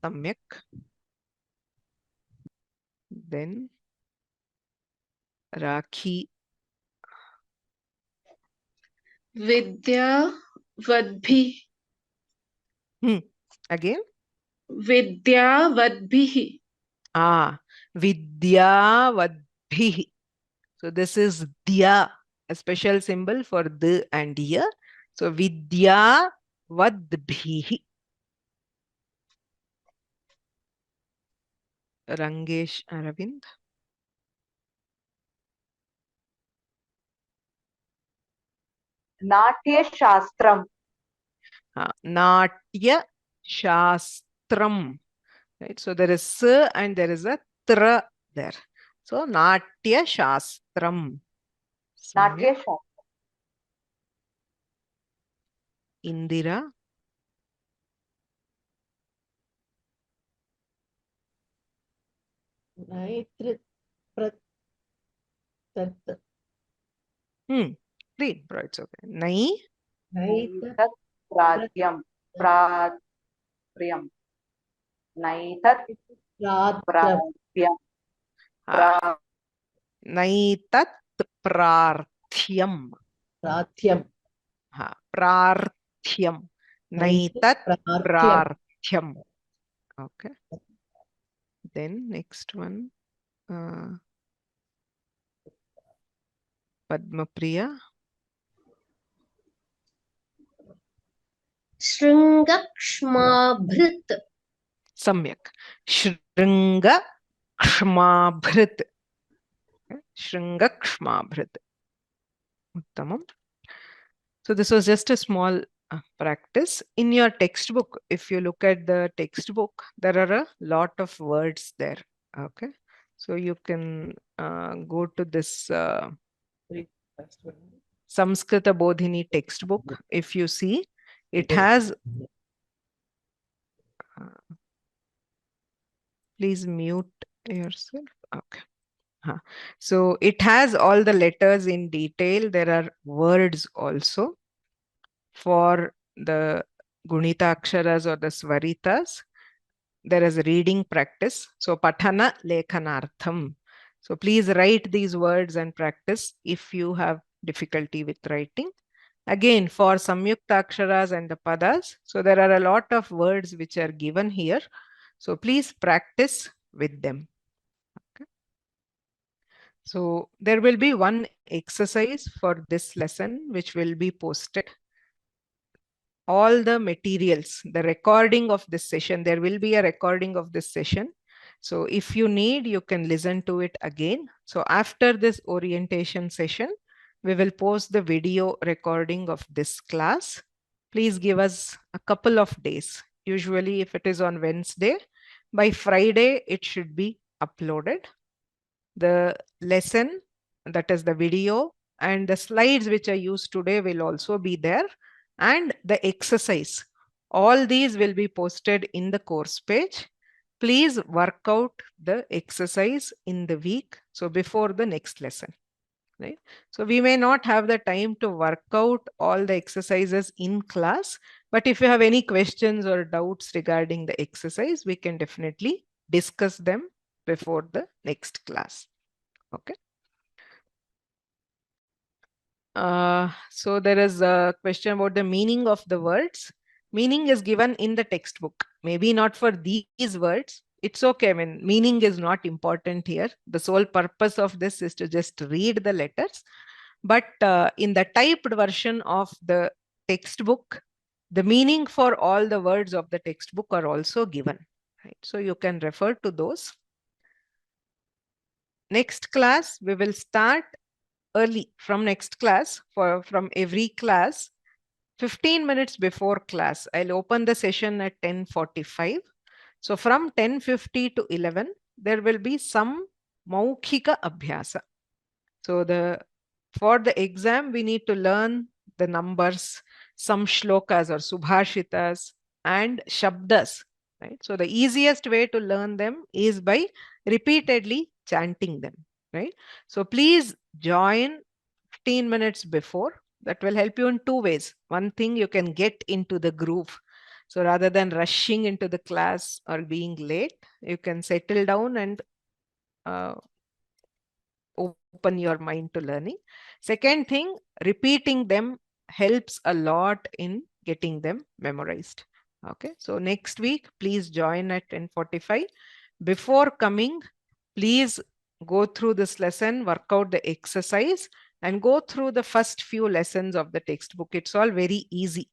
[SPEAKER 1] Samyak. Then Rakhi.
[SPEAKER 6] Vidya vadbhi.
[SPEAKER 1] Again.
[SPEAKER 6] Vidya vadbhi.
[SPEAKER 1] Vidya vadbhi. So this is dya, a special symbol for the and ya. So vidya vadbhi. Rangesh Aravind.
[SPEAKER 7] Natya Shastram.
[SPEAKER 1] Natya Shastram. Right. So there is s and there is a tra there. So Natya Shastram.
[SPEAKER 7] Natya Shastram.
[SPEAKER 1] Indira.
[SPEAKER 2] Naitrit.
[SPEAKER 1] Read, bro. It's okay. Nai.
[SPEAKER 7] Naitat Pratyam. Pratyam. Naitat Pratyam.
[SPEAKER 1] Naitat prarthyam.
[SPEAKER 2] Pratyam.
[SPEAKER 1] Prarthyam. Naitat prarthyam. Okay. Then next one. Padmapriya.
[SPEAKER 8] Shringakshmabhrit.
[SPEAKER 1] Samyak. Shringa kshmabhrit. Shringa kshmabhrit. Uttamam. So this was just a small practice. In your textbook, if you look at the textbook, there are a lot of words there. Okay. So you can go to this Samskrita Bodhini textbook. If you see, it has please mute yourself. Okay. So it has all the letters in detail. There are words also for the Gunita Aksharas or the Swaritas. There is reading practice. So Pathana Lekhanartham. So please write these words and practice if you have difficulty with writing. Again, for Samyukta Aksharas and the Padas, so there are a lot of words which are given here. So please practice with them. Okay. So there will be one exercise for this lesson which will be posted. All the materials, the recording of this session, there will be a recording of this session. So if you need, you can listen to it again. So after this orientation session, we will post the video recording of this class. Please give us a couple of days. Usually if it is on Wednesday, by Friday, it should be uploaded. The lesson, that is the video, and the slides which I used today will also be there, and the exercise. All these will be posted in the course page. Please work out the exercise in the week, so before the next lesson. Right? So we may not have the time to work out all the exercises in class, but if you have any questions or doubts regarding the exercise, we can definitely discuss them before the next class. Okay. So there is a question about the meaning of the words. Meaning is given in the textbook. Maybe not for these words. It's okay. I mean, meaning is not important here. The sole purpose of this is to just read the letters. But in the typed version of the textbook, the meaning for all the words of the textbook are also given. Right? So you can refer to those. Next class, we will start early from next class. From every class, 15 minutes before class, I'll open the session at 10:45. So from 10:50 to 11, there will be some Maukhika Abhyasa. So for the exam, we need to learn the numbers, some shlokas or subhashitas and shabdas. Right? So the easiest way to learn them is by repeatedly chanting them. Right? So please join 15 minutes before. That will help you in two ways. One thing, you can get into the groove. So rather than rushing into the class or being late, you can settle down and open your mind to learning. Second thing, repeating them helps a lot in getting them memorized. Okay, so next week, please join at 10:45. Before coming, please go through this lesson, work out the exercise, and go through the first few lessons of the textbook. It's all very easy.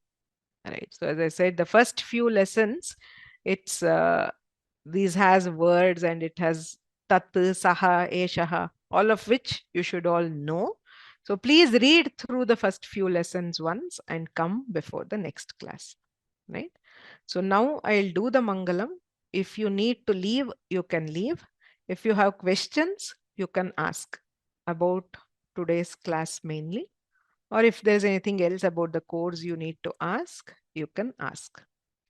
[SPEAKER 1] Right. So as I said, the first few lessons, it's these has words and it has tat, saha, eshaha, all of which you should all know. So please read through the first few lessons once and come before the next class. Right. So now I'll do the Mangalam. If you need to leave, you can leave. If you have questions, you can ask about today's class mainly. Or if there's anything else about the course you need to ask, you can ask.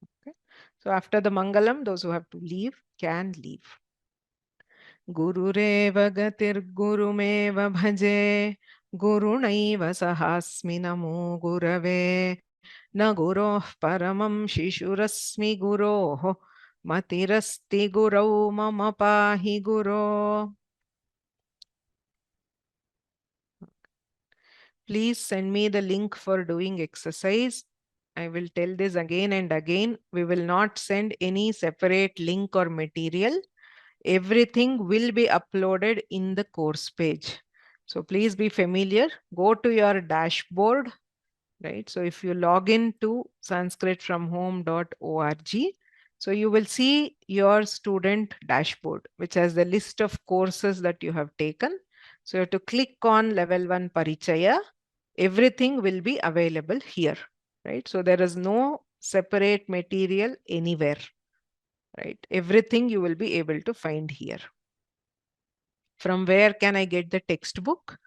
[SPEAKER 1] Okay. So after the Mangalam, those who have to leave can leave. Gurureva gatir gurumeva bhaje gurunaiva sahasmi namo gurave na guroh paramam shishurasmi guroh matirasti gurau mama pahi guro. Please send me the link for doing exercise. I will tell this again and again. We will not send any separate link or material. Everything will be uploaded in the course page. So please be familiar. Go to your dashboard, right? So if you log in to sanskritfromhome.org, so you will see your student dashboard, which has the list of courses that you have taken. So you have to click on level 1 Parichaya. Everything will be available here, right? So there is no separate material anywhere, right? Everything you will be able to find here. From where can I get the textbook?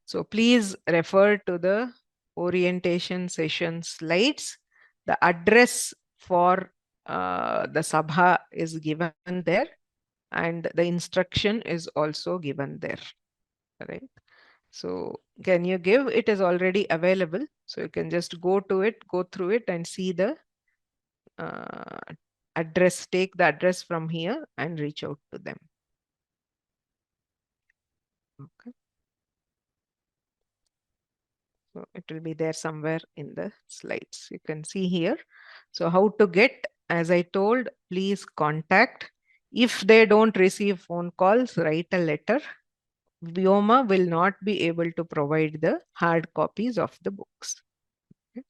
[SPEAKER 1] So please refer to the orientation session slides. The address for the Sabha is given there, and the instruction is also given there, right? So can you give? It is already available. So you can just go to it, go through it and see the address, take the address from here and reach out to them. Okay. So it will be there somewhere in the slides. You can see here. So how to get, as I told, please contact. If they don't receive phone calls, write a letter. Vyoma will not be able to provide the hard copies of the books. Okay.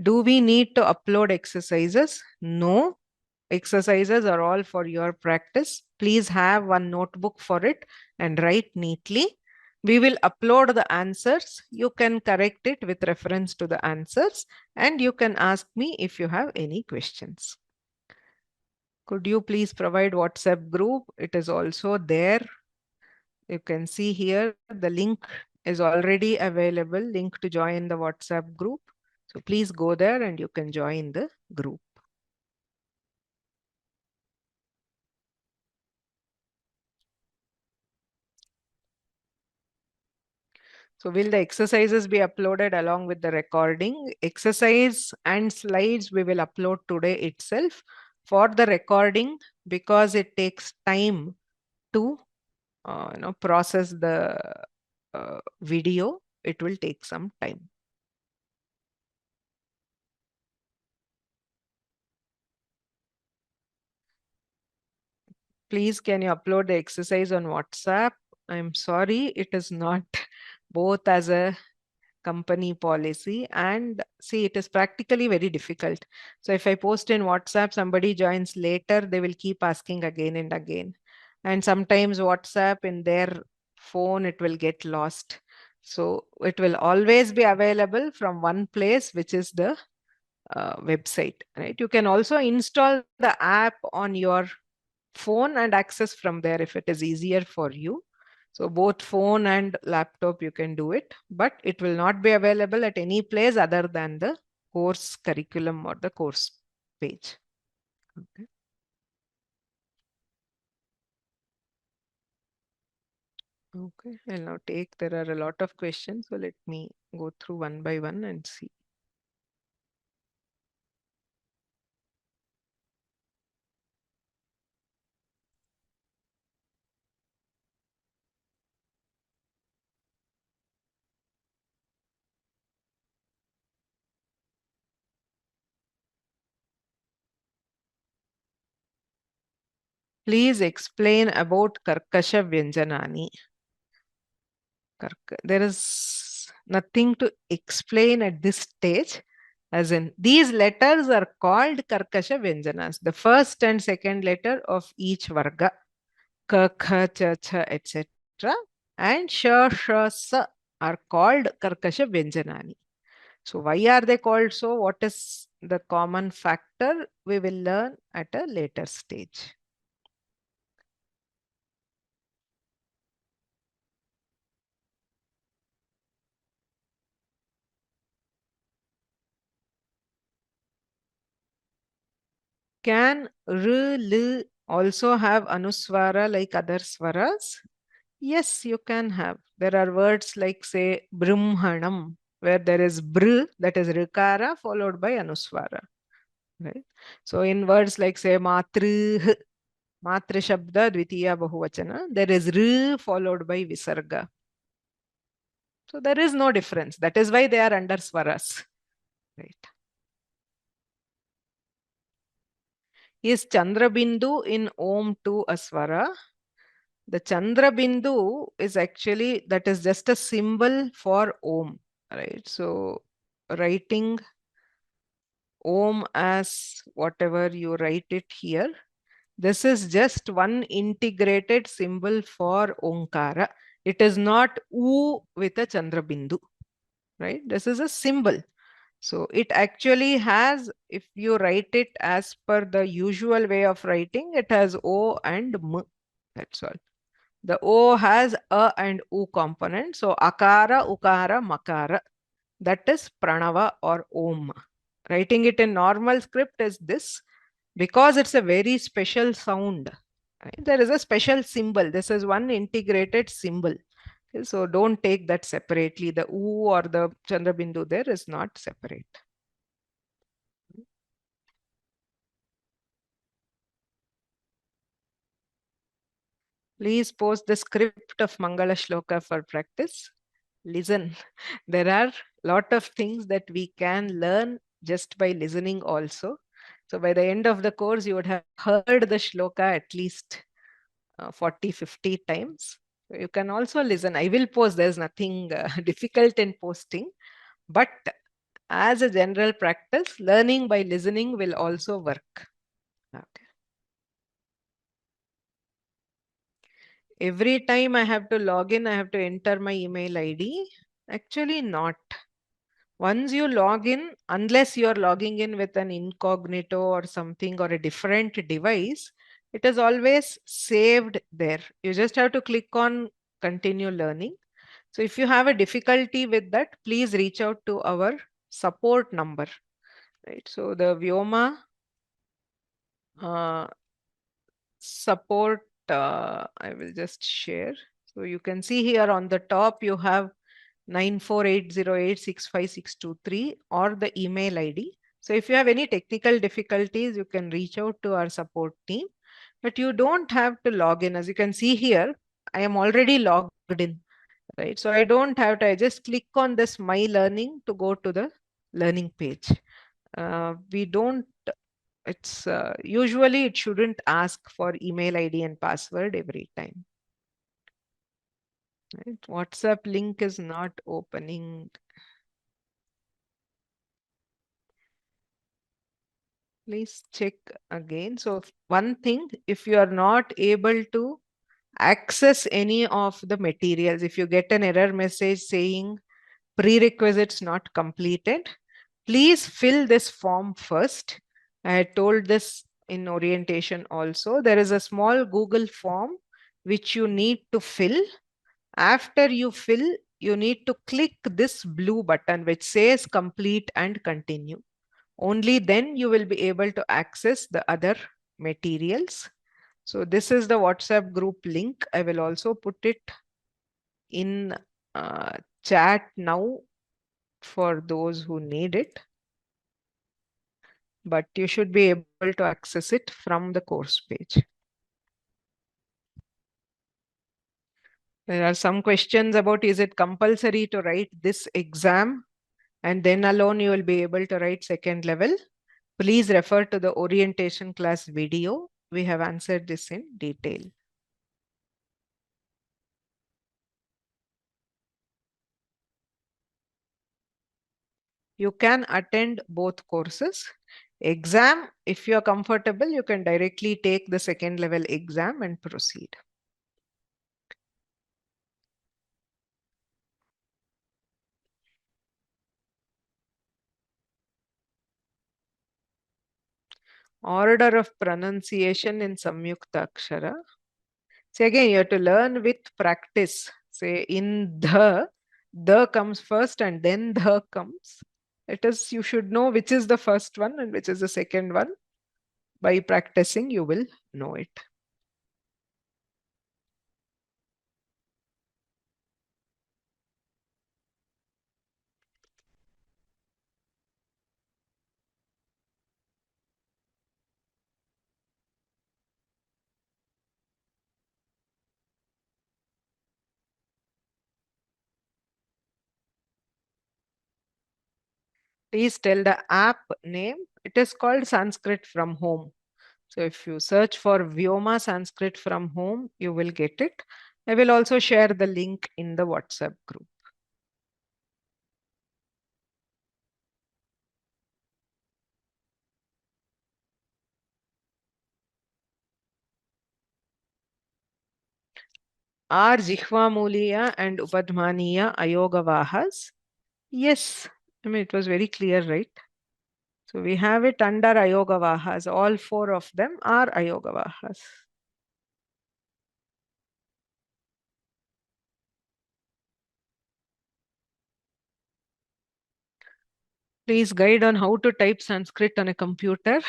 [SPEAKER 1] Do we need to upload exercises? No. Exercises are all for your practice. Please have one notebook for it and write neatly. We will upload the answers. You can correct it with reference to the answers, and you can ask me if you have any questions. Could you please provide WhatsApp group? It is also there. You can see here the link is already available, link to join the WhatsApp group. So please go there and you can join the group. So will the exercises be uploaded along with the recording? Exercise and slides we will upload today itself. For the recording, because it takes time to process the video, it will take some time. Please, can you upload the exercise on WhatsApp? I'm sorry, it is not both as a company policy, and see, it is practically very difficult. So if I post in WhatsApp, somebody joins later, they will keep asking again and again. And sometimes WhatsApp in their phone, it will get lost. So it will always be available from one place, which is the website, right? You can also install the app on your phone and access from there if it is easier for you. So both phone and laptop you can do it, but it will not be available at any place other than the course curriculum or the course page. Okay. Okay, I'll now take, there are a lot of questions, so let me go through one by one and see. Please explain about Karkasha Vyanjanani. There is nothing to explain at this stage, as in these letters are called Karkasha Vyanjanas, the first and second letter of each Varga, Ka, Kha, Cha, Cha, etc. And Sha, Sha, Sa are called Karkasha Vyanjanani. So why are they called so? What is the common factor? We will learn at a later stage. Can R, L also have anuswara like other swaras? Yes, you can have. There are words like, say, Brahmanam, where there is Br, that is Rikara, followed by anuswara. Right? So in words like, say, Matru, Matra Shabda, Dvitiya Bahuvachana, there is R followed by Visarga. So there is no difference. That is why they are under swaras. Right. Is Chandrabindu in Om 2 a swara? The Chandra Bindu is actually, that is just a symbol for Om, right? So writing Om as whatever you write it here, this is just one integrated symbol for Omkara. It is not U with a Chandra Bindu, right? This is a symbol. So it actually has, if you write it as per the usual way of writing, it has O and M. That's all. The O has A and U component. So Akara, Ukara, Makara. That is Pranava or Om. Writing it in normal script is this, because it's a very special sound. Right? There is a special symbol. This is one integrated symbol. Okay, so don't take that separately. The U or the Chandrabindu there is not separate. Please post the script of Mangala Shloka for practice. Listen, there are a lot of things that we can learn just by listening also. So by the end of the course, you would have heard the shloka at least 40, 50 times. You can also listen. I will post. There's nothing difficult in posting. But as a general practice, learning by listening will also work. Okay. Every time I have to log in, I have to enter my email ID. Actually, not. Once you log in, unless you are logging in with an incognito or something or a different device, it is always saved there. You just have to click on continue learning. So if you have a difficulty with that, please reach out to our support number. Right. So the Vyoma support, I will just share. So you can see here on the top, you have 9480865623 or the email ID. So if you have any technical difficulties, you can reach out to our support team, but you don't have to log in. As you can see here, I am already logged in, right? So I don't have to, I just click on this My Learning to go to the learning page. We don't it's usually it shouldn't ask for email ID and password every time. Right? WhatsApp link is not opening. Please check again. So one thing, if you are not able to access any of the materials, if you get an error message saying prerequisites not completed, please fill this form first. I had told this in orientation also. There is a small Google form which you need to fill. After you fill, you need to click this blue button which says complete and continue. Only then you will be able to access the other materials. So this is the WhatsApp group link. I will also put it in chat now for those who need it. But you should be able to access it from the course page. There are some questions about, is it compulsory to write this exam and then alone you will be able to write second level? Please refer to the orientation class video. We have answered this in detail. You can attend both courses. Exam, if you are comfortable, you can directly take the second level exam and proceed. Order of pronunciation in Samyukta Akshara. So again, you have to learn with practice. Say in the comes first and then the comes. It is, you should know which is the first one and which is the second one. By practicing, you will know it. Please tell the app name. It is called Sanskrit from Home. So if you search for Vyoma-Samskrta from Home, you will get it. I will also share the link in the WhatsApp group. Are Jihvamuliya and Upadmaniya Ayogavahas? Yes. I mean, it was very clear, right? So we have it under Ayogavahas. All four of them are Ayogavahas. Please guide on how to type Sanskrit on a computer.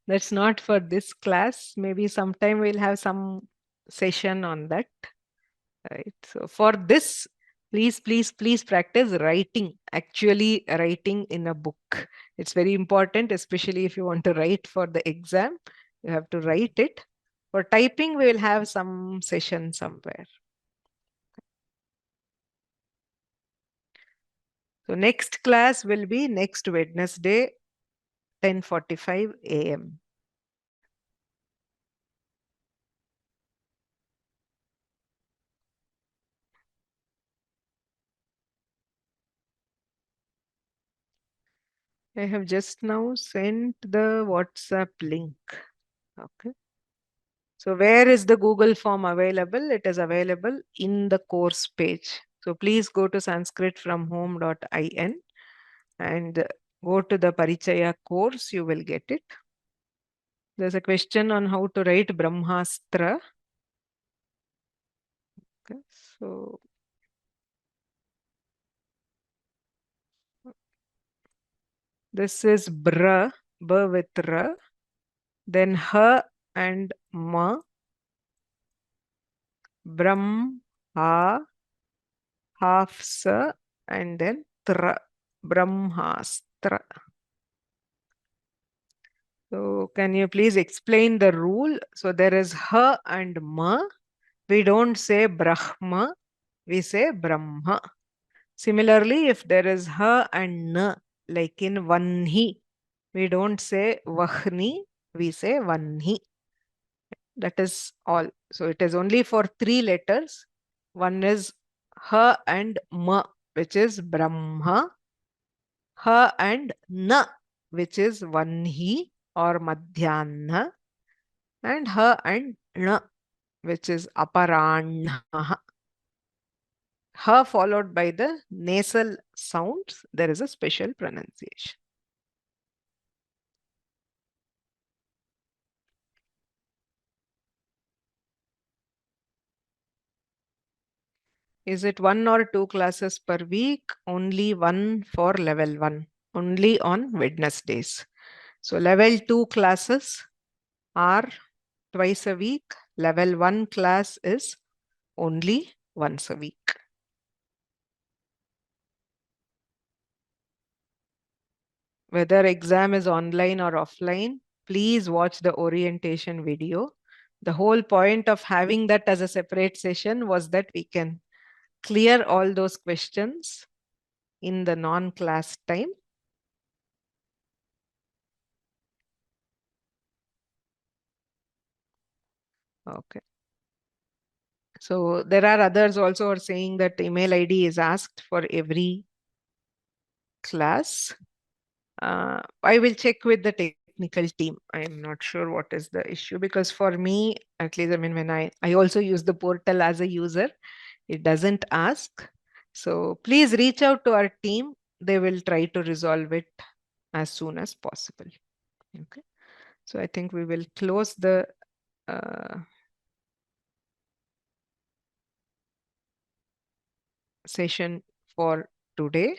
[SPEAKER 1] That's not for this class. Maybe sometime we'll have some session on that. Right. So for this, please practice writing, actually writing in a book. It's very important, especially if you want to write for the exam, you have to write it. For typing, we will have some session somewhere. So next class will be next Wednesday, 10:45 a.m. I have just now sent the WhatsApp link. Okay. So where is the Google form available? It is available in the course page. So please go to sanskritfromhome.in and go to the Parichaya course. You will get it. There's a question on how to write Brahmastra. Okay. So this is Bra, B with R, then H and Ma, Brahm, Ha, half Sa, and then Tra, Brahmastra. So can you please explain the rule? So there is Ha and Ma. We don't say Brahma, we say Brahma. Similarly, if there is Ha and Na, like in Vanhi, We don't say vahni, we say vanhi. That is all. So it is only for 3 letters. One is ha and ma, which is Brahma. Ha and na, which is vanhi or madhyana. And ha and na, which is aparanha. Ha followed by the nasal sounds, there is a special pronunciation. Is it 1 or 2 classes per week? Only one for level 1, only on Wednesdays. So level 2 classes are twice a week. Level 1 class is only once a week. Whether exam is online or offline, please watch the orientation video. The whole point of having that as a separate session was that we can clear all those questions in the non-class time. Okay. So there are others also are saying that email ID is asked for every class. I will check with the technical team. I'm not sure what is the issue, because for me, at least, I mean, when I also use the portal as a user, it doesn't ask. So please reach out to our team. They will try to resolve it as soon as possible. Okay. So I think we will close the session for today.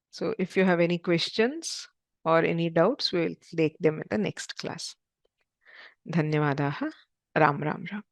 [SPEAKER 1] So if you have any questions or any doubts, we will take them in the next class. Dhanyavadaha. Ram Ram Ram.